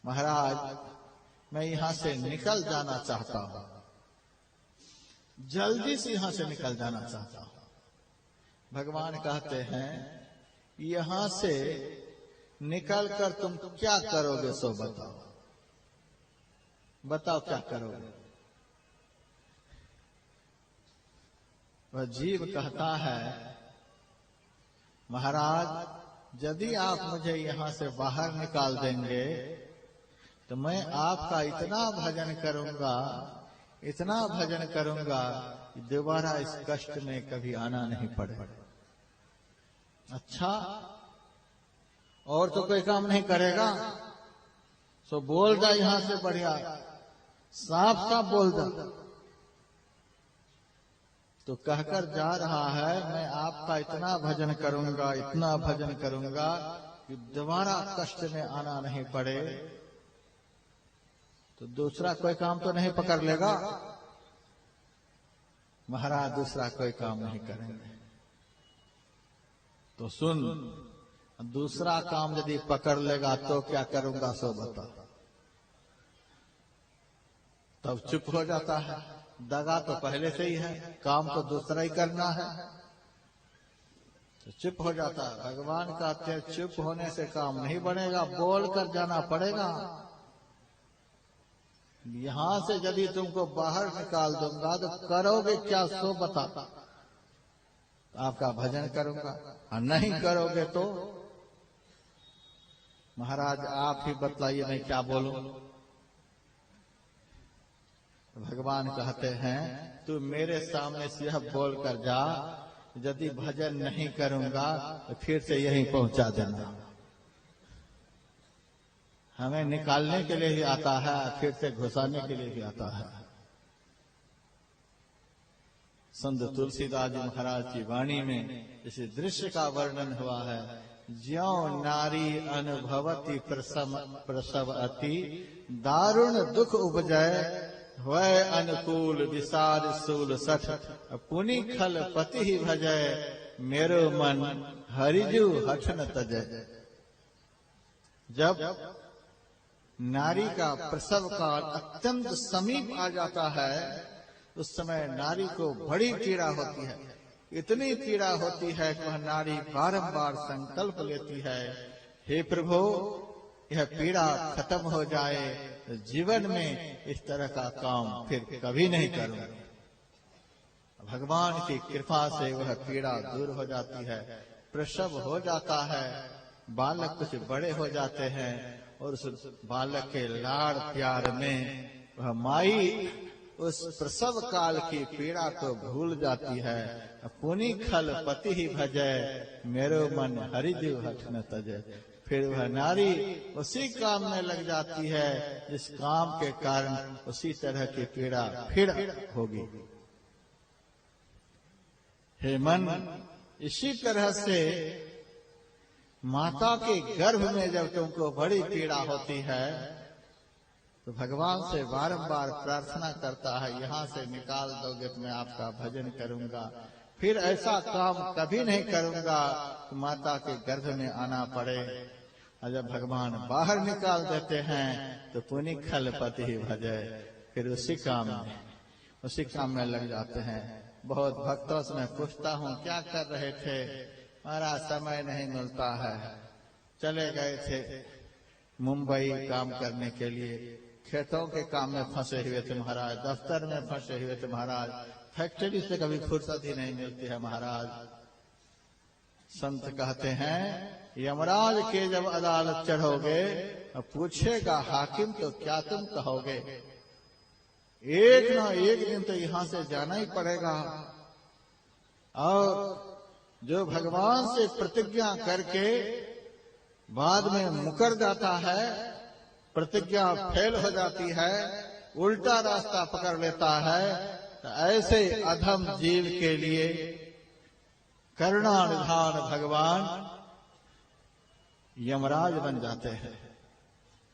महाराज मैं यहां से निकल जाना चाहता हूं, जल्दी से यहां से निकल जाना चाहता हूं। भगवान कहते हैं, यहां से निकलकर तुम क्या करोगे सो बताओ। बताओ क्या करोगे। वह जीव कहता है, महाराज यदि आप मुझे यहां से बाहर निकाल देंगे तो मैं आपका इतना भजन करूंगा, इतना भजन करूंगा कि दोबारा इस कष्ट में कभी आना नहीं पड़े। अच्छा, और तो कोई काम नहीं करेगा, सो बोल जा यहां से, बढ़िया साफ साफ बोल जा। तो कहकर जा रहा है, मैं आपका इतना भजन करूंगा, इतना भजन करूंगा कि दोबारा कष्ट में आना नहीं पड़े। तो दूसरा कोई काम तो नहीं पकड़ लेगा। महाराज दूसरा कोई काम नहीं करेंगे। तो सुन, दूसरा काम यदि पकड़ लेगा तो क्या करूंगा सो बता। तब चुप हो जाता है। दगा तो पहले से ही है, काम तो दूसरा ही करना है, तो चुप हो जाता है। भगवान कहते हैं, चुप होने से काम नहीं बनेगा, बोल कर जाना पड़ेगा। यहां से यदि तुमको बाहर निकाल दूंगा तो करोगे क्या सो बता। आपका भजन करूंगा, और नहीं करोगे तो महाराज आप ही बतलाइए मैं क्या बोलूं। भगवान कहते हैं, तू मेरे सामने से यह बोल कर जा, यदि भजन नहीं करूंगा तो फिर से यहीं पहुंचा देना। हमें निकालने के लिए ही आता है, फिर से घुसाने के लिए भी आता है। संत तुलसीदास जी महाराज की वाणी में इस दृश्य का वर्णन हुआ है। ज्यों नारी अनुभवती प्रसव अति, दारुण दुख उपजय वै अनुकूल विसार सूल सठ, पुनि खल पति ही भजय मेरो मन हरिजु हठन तजय। जब नारी का प्रसव काल अत्यंत समीप आ जाता है, उस समय नारी को बड़ी पीड़ा होती है। इतनी पीड़ा होती है कि वह नारी बारंबार संकल्प लेती है, हे प्रभु यह पीड़ा खत्म हो जाए तो जीवन में इस तरह का काम फिर कभी नहीं करूंगा। भगवान की कृपा से वह पीड़ा दूर हो जाती है, प्रसव हो जाता है, बालक कुछ बड़े हो जाते हैं और उस बालक के लाड़ प्यार में वह माई उस प्रसव काल की पीड़ा को भूल जाती है। पुनि खल पति ही भजय मेरो मन हरिजु हठ न तजय। फिर वह नारी उसी काम में लग जाती है जिस काम के कारण उसी तरह की पीड़ा फिर होगी। हे मन, इसी तरह से माता के गर्भ में जब तुमको बड़ी पीड़ा होती है तो भगवान से बारंबार प्रार्थना करता है, यहाँ से निकाल दोगे तो मैं आपका भजन करूंगा, फिर ऐसा काम कभी नहीं करूंगा कि माता के गर्भ में आना पड़े। और जब भगवान बाहर निकाल देते हैं तो पुनि खल पति ही भजे, फिर उसी काम में लग जाते हैं। बहुत भक्तों से मैं पूछता हूँ क्या कर रहे थे, हमारा समय नहीं मिलता है, चले गए थे मुंबई काम करने के लिए, खेतों के काम में फंसे हुए थे महाराज, दफ्तर में फंसे हुए थे महाराज, फैक्ट्री से कभी फुर्सत ही नहीं मिलती है महाराज। संत कहते हैं यमराज के जब अदालत चढ़ोगे पूछेगा हाकिम तो क्या तुम कहोगे, एक ना एक दिन तो यहाँ से जाना ही पड़ेगा। और जो भगवान से प्रतिज्ञा करके बाद में मुकर जाता है, प्रतिज्ञा फेल हो जाती है, उल्टा रास्ता पकड़ लेता है, तो ऐसे अधम जीव के लिए करुणानिधान भगवान यमराज बन जाते हैं।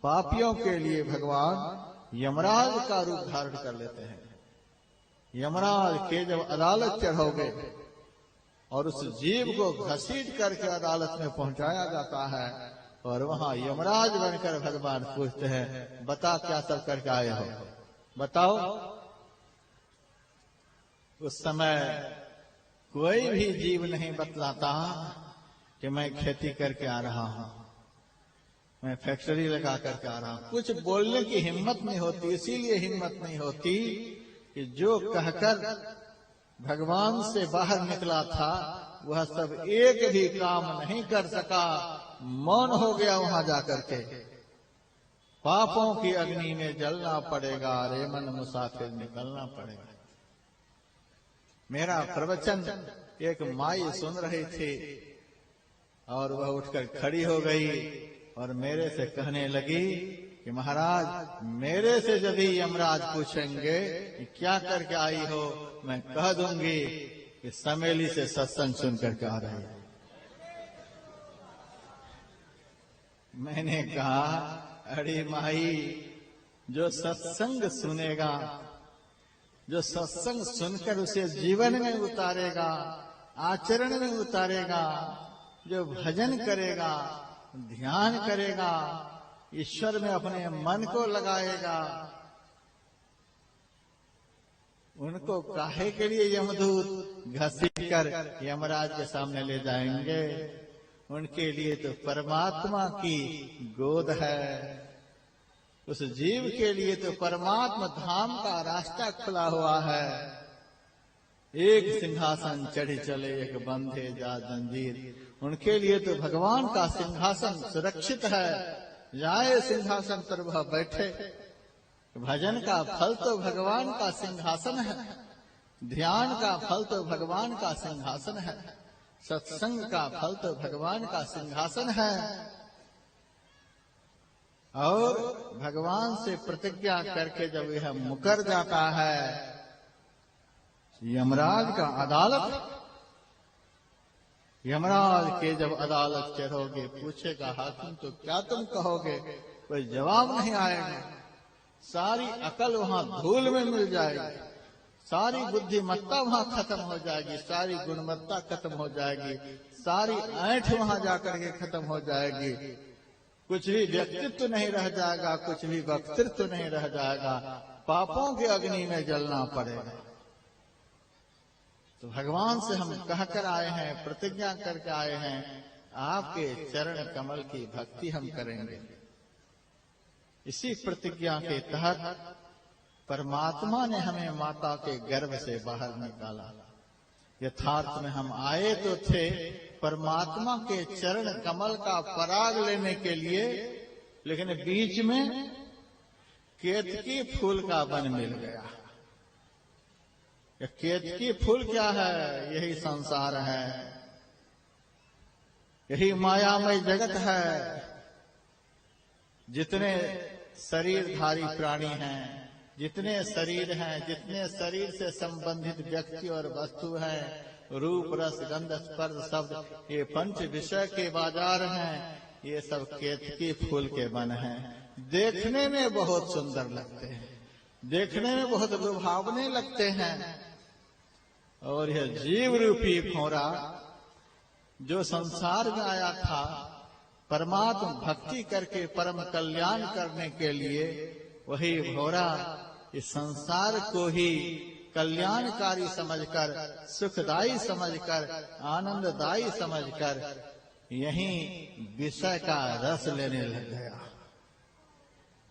पापियों के लिए भगवान यमराज का रूप धारण कर लेते हैं। यमराज के जब अदालत चढ़ोगे और उस जीव को घसीट करके अदालत में पहुंचाया जाता है और वहां यमराज बनकर भगवान पूछते हैं, बता क्या सब करके आए हो, बताओ। उस समय कोई भी जीव नहीं बतलाता कि मैं खेती करके आ रहा हूं, मैं फैक्ट्री लगा करके आ रहा हूं, कुछ बोलने की हिम्मत नहीं होती। इसीलिए हिम्मत नहीं होती कि जो कहकर भगवान से बाहर निकला था वह सब एक भी काम नहीं कर सका, मौन हो गया वहां जाकर के। पापों की अग्नि में जलना पड़ेगा, रे मन मुसाफिर निकलना पड़ेगा। मेरा प्रवचन एक माई सुन रही थी और वह उठकर खड़ी हो गई और मेरे से कहने लगी कि महाराज मेरे से यदि यमराज पूछेंगे कि क्या करके आई हो, मैं कह दूंगी कि समेली से सत्संग सुन करके आ रही है। मैंने कहा अरे माई, जो सत्संग सुनेगा, जो सत्संग सुनकर उसे जीवन में उतारेगा, आचरण में उतारेगा, जो भजन करेगा, ध्यान करेगा, ईश्वर में अपने मन को लगाएगा, उनको काहे के लिए यमदूत घसीट कर यमराज के सामने ले जाएंगे। उनके लिए तो परमात्मा की गोद है, उस जीव के लिए तो परमात्मा धाम का रास्ता खुला हुआ है। एक सिंहासन चढ़ी चले एक बंधे जा जंजीर, उनके लिए तो भगवान का सिंहासन सुरक्षित है, जाए सिंहासन पर वह बैठे। भजन का फल तो भगवान का सिंहासन है, ध्यान का फल तो भगवान का सिंहासन है, सत्संग का फल तो भगवान का सिंहासन है। और भगवान से प्रतिज्ञा करके जब यह मुकर जाता है, यमराज का अदालत, यमराज के जब अदालत चढ़ोगे पूछेगा हाकिम तो क्या तुम कहोगे, कोई जवाब नहीं आएगा। सारी अकल वहां धूल में मिल जाएगी, सारी बुद्धिमत्ता वहां खत्म हो जाएगी, सारी गुणवत्ता खत्म हो जाएगी, सारी ऐंठ वहां जाकर के खत्म हो जाएगी। कुछ भी व्यक्तित्व नहीं रह जाएगा, कुछ भी वक्तृत्व नहीं रह जाएगा, पापों की अग्नि में जलना पड़ेगा। तो भगवान से हम कहकर आए हैं, प्रतिज्ञा करके आए हैं, आपके चरण कमल की भक्ति हम करेंगे। इसी प्रतिज्ञा के तहत परमात्मा ने हमें माता के गर्भ से बाहर निकाला। यथार्थ में हम आए तो थे परमात्मा के चरण कमल का पराग लेने के लिए, लेकिन बीच में केतकी फूल का वन मिल गया। केतकी फूल क्या है? यही संसार है, यही मायामय जगत है। जितने शरीरधारी प्राणी हैं, जितने शरीर हैं, जितने शरीर से संबंधित व्यक्ति और वस्तु हैं, रूप रस गंध स्पर्श शब्द, ये पंच विषय के बाजार हैं, ये सब केतकी फूल के बन हैं। देखने में बहुत सुंदर लगते हैं, देखने में बहुत लुभावने लगते हैं। और यह जीव रूपी भौरा जो संसार में आया था परमात्मा भक्ति करके परम कल्याण करने के लिए, वही भौरा इस संसार को ही कल्याणकारी समझकर, सुखदायी समझकर, आनंददायी समझकर यहीं विषय का रस लेने लग गया।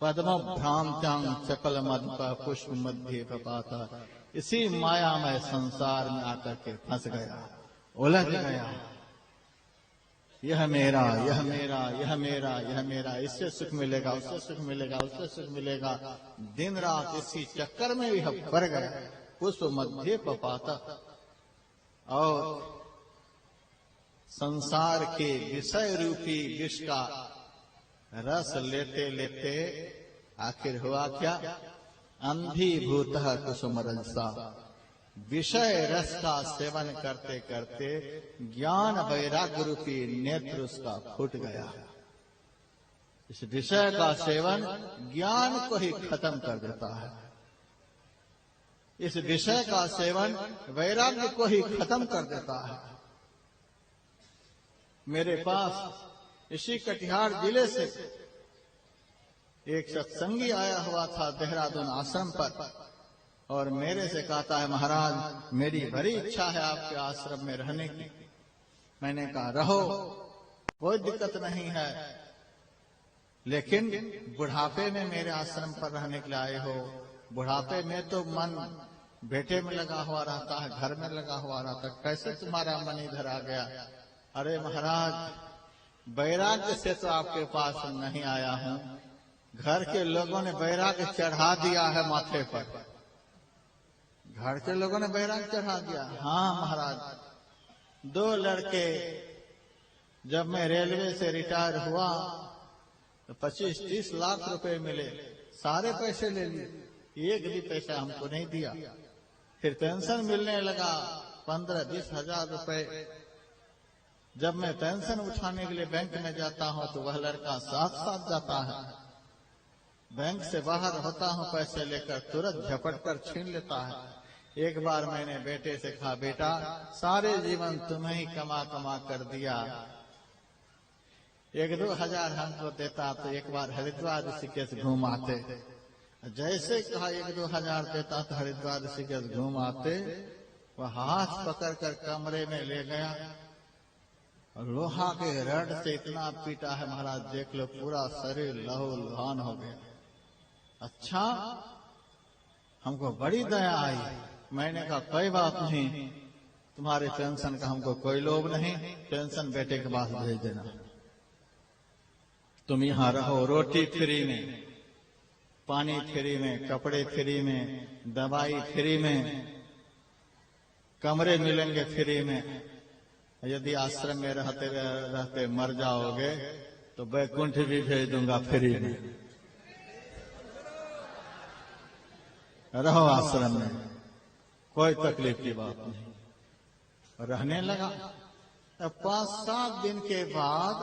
पद्म भ्रांत्यांग चपल मध्य पुष्प मध्य पपाता, इसी मायामय संसार में आकर के फंस गया, उलझ गया। यह मेरा, यह मेरा, यह मेरा, यह मेरा, इससे सुख मिलेगा, उससे सुख मिलेगा, उससे सुख मिलेगा। दिन रात इसी चक्कर में यह भर गया, पुष्प मध्य पपाता। और संसार के विषय रूपी विष का रस लेते लेते आखिर हुआ क्या? अंधीभूतः कुसुम रजसा, विषय रस का सेवन करते करते ज्ञान वैराग्य रूपी नेत्र उसका फूट गया। इस विषय का सेवन ज्ञान को ही खत्म कर देता है, इस विषय का सेवन वैराग्य को ही खत्म कर देता है। मेरे पास इसी कटिहार जिले से एक सत्संगी आया हुआ था देहरादून आश्रम पर, और मेरे से कहता है, महाराज मेरी बड़ी इच्छा है आपके आश्रम में रहने की। मैंने कहा रहो, कोई दिक्कत नहीं है, लेकिन बुढ़ापे में मेरे आश्रम पर रहने के लिए आए हो। बुढ़ापे में तो मन बेटे में लगा हुआ रहता है, घर में लगा हुआ रहता है, कैसे तुम्हारा मन इधर आ गया? अरे महाराज वैराग्य से तो आपके पास नहीं आया हूं, घर के लोगों ने वैराग्य चढ़ा दिया है माथे पर, घर के लोगों ने वैराग्य चढ़ा दिया। हाँ महाराज, 2 लड़के जब मैं रेलवे से रिटायर हुआ तो 25-30 लाख रुपए मिले, सारे पैसे ले लिए, एक भी पैसा हमको नहीं दिया। फिर पेंशन मिलने लगा 15-20 हजार रुपए। जब मैं पेंशन उठाने के लिए बैंक में जाता हूं तो वह लड़का साथ साथ जाता है, बैंक से बाहर होता हूं पैसे लेकर तुरंत झपट कर छीन लेता है। एक बार मैंने बेटे से कहा, बेटा सारे जीवन तुम्हें ही कमा कमा कर दिया, 1-2 हजार हमको देता तो एक बार हरिद्वार ऋषिकेश घूम आते। जैसे कहा 1-2 हजार देता तो हरिद्वार ऋषिकेश घूम आते। वह हाथ पकड़ कर कमरे में ले गया, लोहा के रड से इतना पीटा है महाराज, देख लो पूरा शरीर लहू लुहान हो गया। अच्छा, हमको बड़ी दया आई। मैंने कहा कोई बात नहीं, तुम्हारे पेंशन का हमको कोई लोभ नहीं, पेंशन बेटे के पास भेज देना, तुम यहाँ रहो, रोटी फ्री में, पानी फ्री में, कपड़े फ्री में, दवाई फ्री में, कमरे मिलेंगे फ्री में। यदि आश्रम में रहते रहते मर जाओगे तो बैकुंठ भी भेज दूंगा फ्री में, रहो आश्रम में, कोई तकलीफ की बात नहीं। रहने लगा। 5-7 दिन के बाद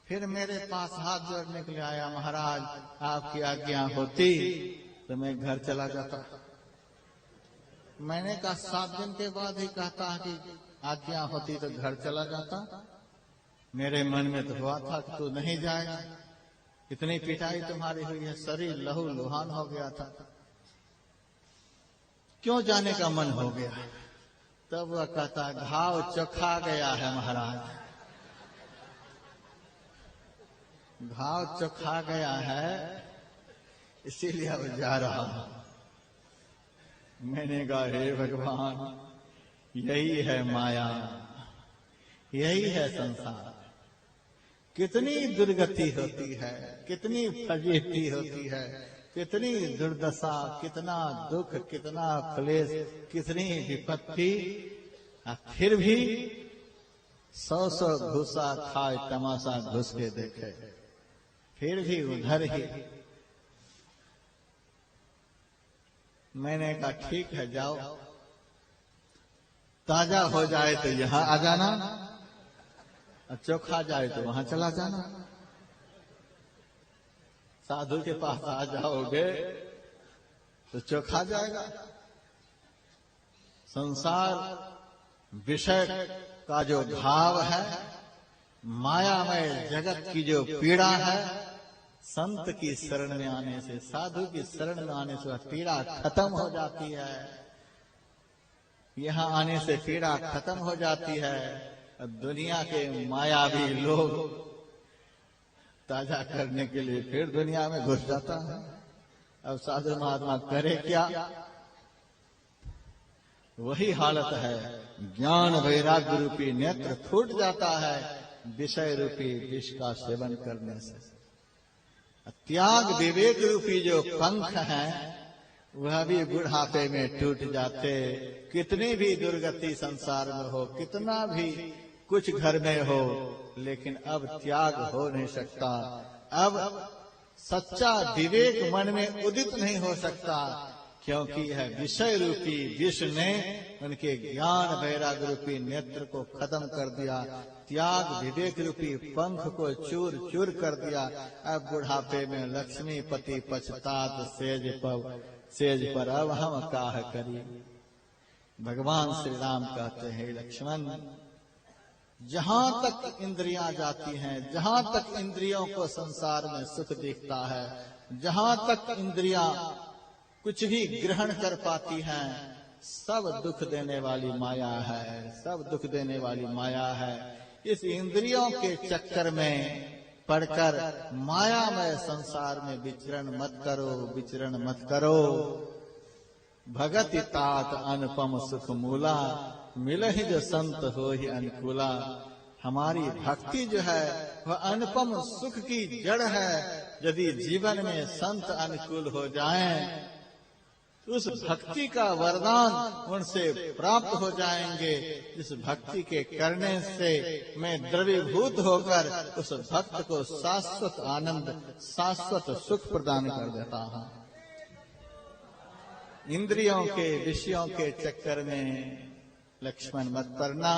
फिर मेरे पास हाथ जोड़ने के लिए आया, महाराज आपकी आज्ञा होती तो मैं घर चला जाता। मैंने कहा 7 दिन के बाद ही कहता है कि आज्ञा होती तो घर चला जाता। मेरे मन में तो हुआ था कि तू नहीं जाएगा, इतनी पिटाई तुम्हारी हुई है, शरीर लहू लुहान हो गया था, क्यों जाने का मन हो गया? तब वह कहता, घाव चखा गया है महाराज, घाव चखा गया है, इसीलिए अब जा रहा हूं। मैंने कहा हे भगवान, यही है माया, यही है संसार। कितनी दुर्गति होती है, कितनी फजीहती होती है, कितनी दुर्दशा, कितना दुख, कितना क्लेश, कितनी विपत्ति, फिर भी 100 घुसा खाए तमाशा घुस के देखे। फिर भी उधर ही। मैंने कहा ठीक है जाओ, ताजा हो जाए तो यहां आ जाना, और चोखा जाए तो वहां चला जाना। साधु के पास आ जाओगे तो चोखा जाएगा। संसार विषय का जो भाव है, मायामय जगत की जो पीड़ा है, संत की शरण में आने से, साधु की शरण में आने से वह पीड़ा खत्म हो जाती है। यहाँ आने से पीड़ा खत्म हो जाती है। दुनिया के मायावी लोग ताजा करने के लिए फिर दुनिया में घुस जाता है। अब साधु महात्मा करे क्या? वही हालत है। ज्ञान वैराग्य रूपी नेत्र फूट जाता है विषय रूपी विष का सेवन करने से। त्याग विवेक रूपी जो पंख हैं वह भी बुढ़ापे में टूट जाते। कितनी भी दुर्गति संसार में हो, कितना भी कुछ घर में हो, लेकिन अब त्याग हो नहीं सकता। अब सच्चा विवेक मन में उदित नहीं हो सकता, क्योंकि यह विषय रूपी विष ने उनके ज्ञान वैराग्य रूपी नेत्र को खत्म कर दिया। त्याग विवेक रूपी पंख को चूर चूर कर दिया। अब बुढ़ापे में लक्ष्मीपति पछतात सेज पर अब हम काह करी। भगवान श्री राम कहते हैं, लक्ष्मण, जहां तक इंद्रियां जाती हैं, जहां तक इंद्रियों को संसार में सुख दिखता है, जहां तक इंद्रियां कुछ भी ग्रहण कर पाती हैं, सब दुख देने वाली माया है, सब दुख देने वाली माया है। इस इंद्रियों के चक्कर में पढ़कर मायामय संसार में विचरण मत करो, विचरण मत करो। भगति तात अनुपम सुख मूला, मिलहि जो संत हो ही अनुकूला। हमारी भक्ति जो है वह अनुपम सुख की जड़ है। यदि जीवन में संत अनुकूल हो जाएं, उस भक्ति का वरदान उनसे प्राप्त हो जाएंगे। इस भक्ति के करने से मैं द्रवीभूत होकर उस भक्त को शाश्वत आनंद, शाश्वत सुख प्रदान कर देता हूँ। इंद्रियों के विषयों के चक्कर में लक्ष्मण मत पड़ना।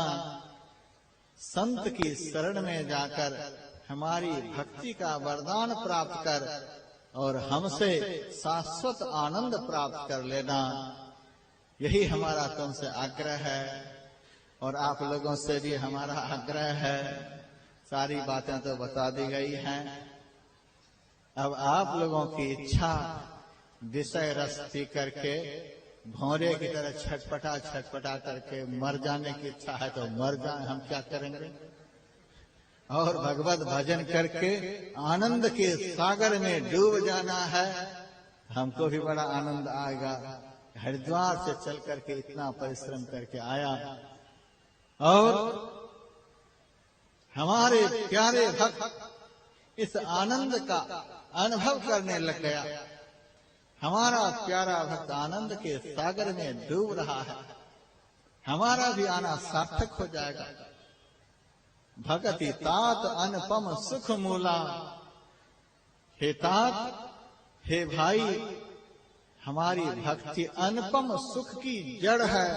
संत की शरण में जाकर हमारी भक्ति का वरदान प्राप्त कर और हमसे शाश्वत आनंद प्राप्त कर लेना, यही हमारा तुमसे आग्रह है। और आप लोगों से भी हमारा आग्रह है। सारी बातें तो बता दी गई हैं। अब आप लोगों की इच्छा विषय रस पी करके भौरे की तरह छटपटा करके मर जाने की इच्छा है तो मर जाए, हम क्या करेंगे। और भगवत भजन करके आनंद के सागर में डूब जाना है, हमको भी बड़ा आनंद आएगा। हरिद्वार से चल करके इतना परिश्रम करके आया और हमारे प्यारे भक्त इस आनंद का अनुभव करने लग गया। हमारा प्यारा भक्त आनंद के सागर में डूब रहा है, हमारा भी आना सार्थक हो जाएगा। भगति तात अनुपम सुख मूला। हे तात, हे भाई, हमारी भक्ति अनुपम सुख की जड़ है।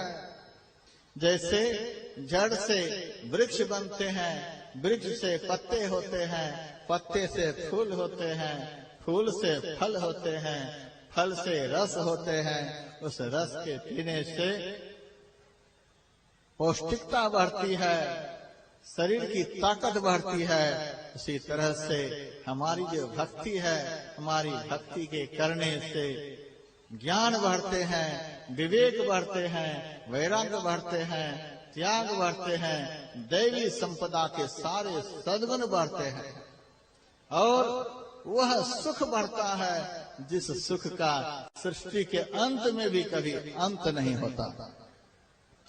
जैसे जड़ से वृक्ष बनते हैं, वृक्ष से पत्ते होते हैं, पत्ते से फूल होते हैं, फूल से फल होते हैं, फल से रस होते हैं। उस रस के पीने से पौष्टिकता बढ़ती है, शरीर की ताकत बढ़ती है। उसी तरह से हमारी जो भक्ति है, हमारी भक्ति के करने से ज्ञान बढ़ते हैं, विवेक बढ़ते हैं, वैराग्य बढ़ते हैं, त्याग बढ़ते हैं, दैवी संपदा के सारे सद्गुण बढ़ते हैं और वह सुख बढ़ता है जिस सुख का सृष्टि के अंत में भी कभी अंत नहीं होता।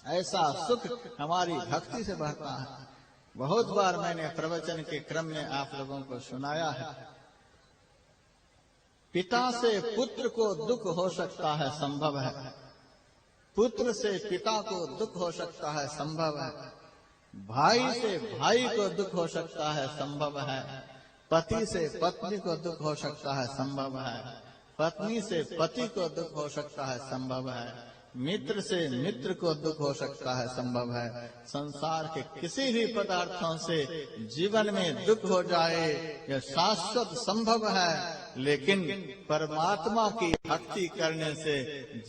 ऐसा सुख हमारी भक्ति से बढ़ता है। बहुत बार मैंने प्रवचन के क्रम में आप लोगों को सुनाया है, पिता से पुत्र को दुख हो सकता है, संभव है। पुत्र से पिता को दुख हो सकता है, संभव है। भाई से भाई को दुख हो सकता है, संभव है। पति से पत्नी को दुख हो सकता है, संभव है। पत्नी से पति को दुख हो सकता है, संभव है। मित्र से मित्र को दुख हो सकता है, संभव है। संसार के किसी भी पदार्थों से जीवन में दुख हो जाए यह शाश्वत संभव है, लेकिन परमात्मा की भक्ति करने से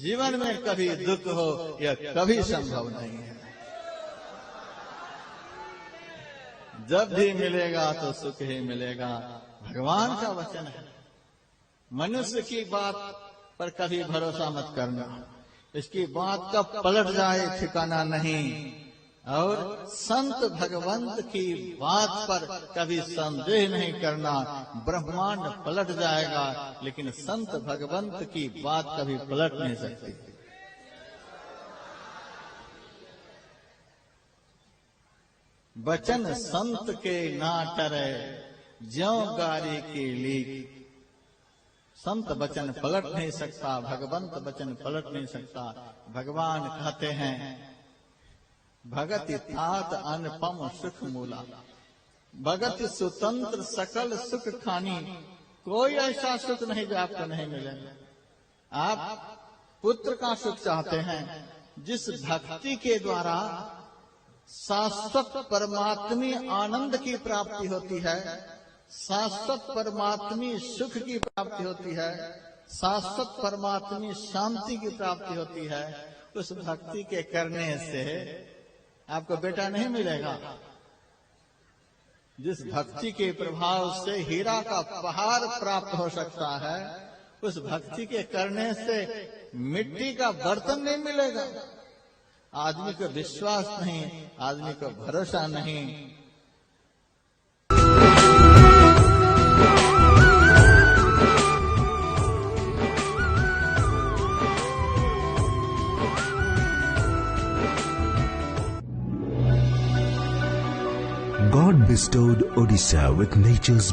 जीवन में कभी दुख हो यह कभी संभव नहीं है। जब भी मिलेगा तो सुख ही मिलेगा, भगवान का वचन है। मनुष्य की बात पर कभी भरोसा मत करना, इसकी बात कब पलट जाए ठिकाना नहीं। और संत भगवंत की बात पर कभी संदेह नहीं करना, ब्रह्मांड पलट जाएगा लेकिन संत भगवंत की बात कभी पलट नहीं सकती। बचन संत के ना टरे, ज्यों गारी की लीक। संत वचन पलट नहीं सकता, भगवंत वचन पलट नहीं सकता। भगवान कहते हैं भगति तात अनुपम सुख मूला, भगति स्वतंत्र सकल सुख खानी। कोई ऐसा सुख नहीं जो आपको नहीं मिलेगा। आप पुत्र का सुख चाहते हैं, जिस भक्ति के द्वारा शाश्वत परमात्मी आनंद की प्राप्ति होती है, शाश्वत परमात्मी सुख की प्राप्ति होती है, शाश्वत परमात्मी शांति की प्राप्ति होती है, उस भक्ति के करने से आपको बेटा नहीं मिलेगा। जिस भक्ति के प्रभाव से हीरा का पहाड़ प्राप्त हो सकता है, उस भक्ति के करने से मिट्टी का बर्तन नहीं मिलेगा। आदमी को विश्वास नहीं, आदमी को भरोसा नहीं। God bestowed Odisha with nature's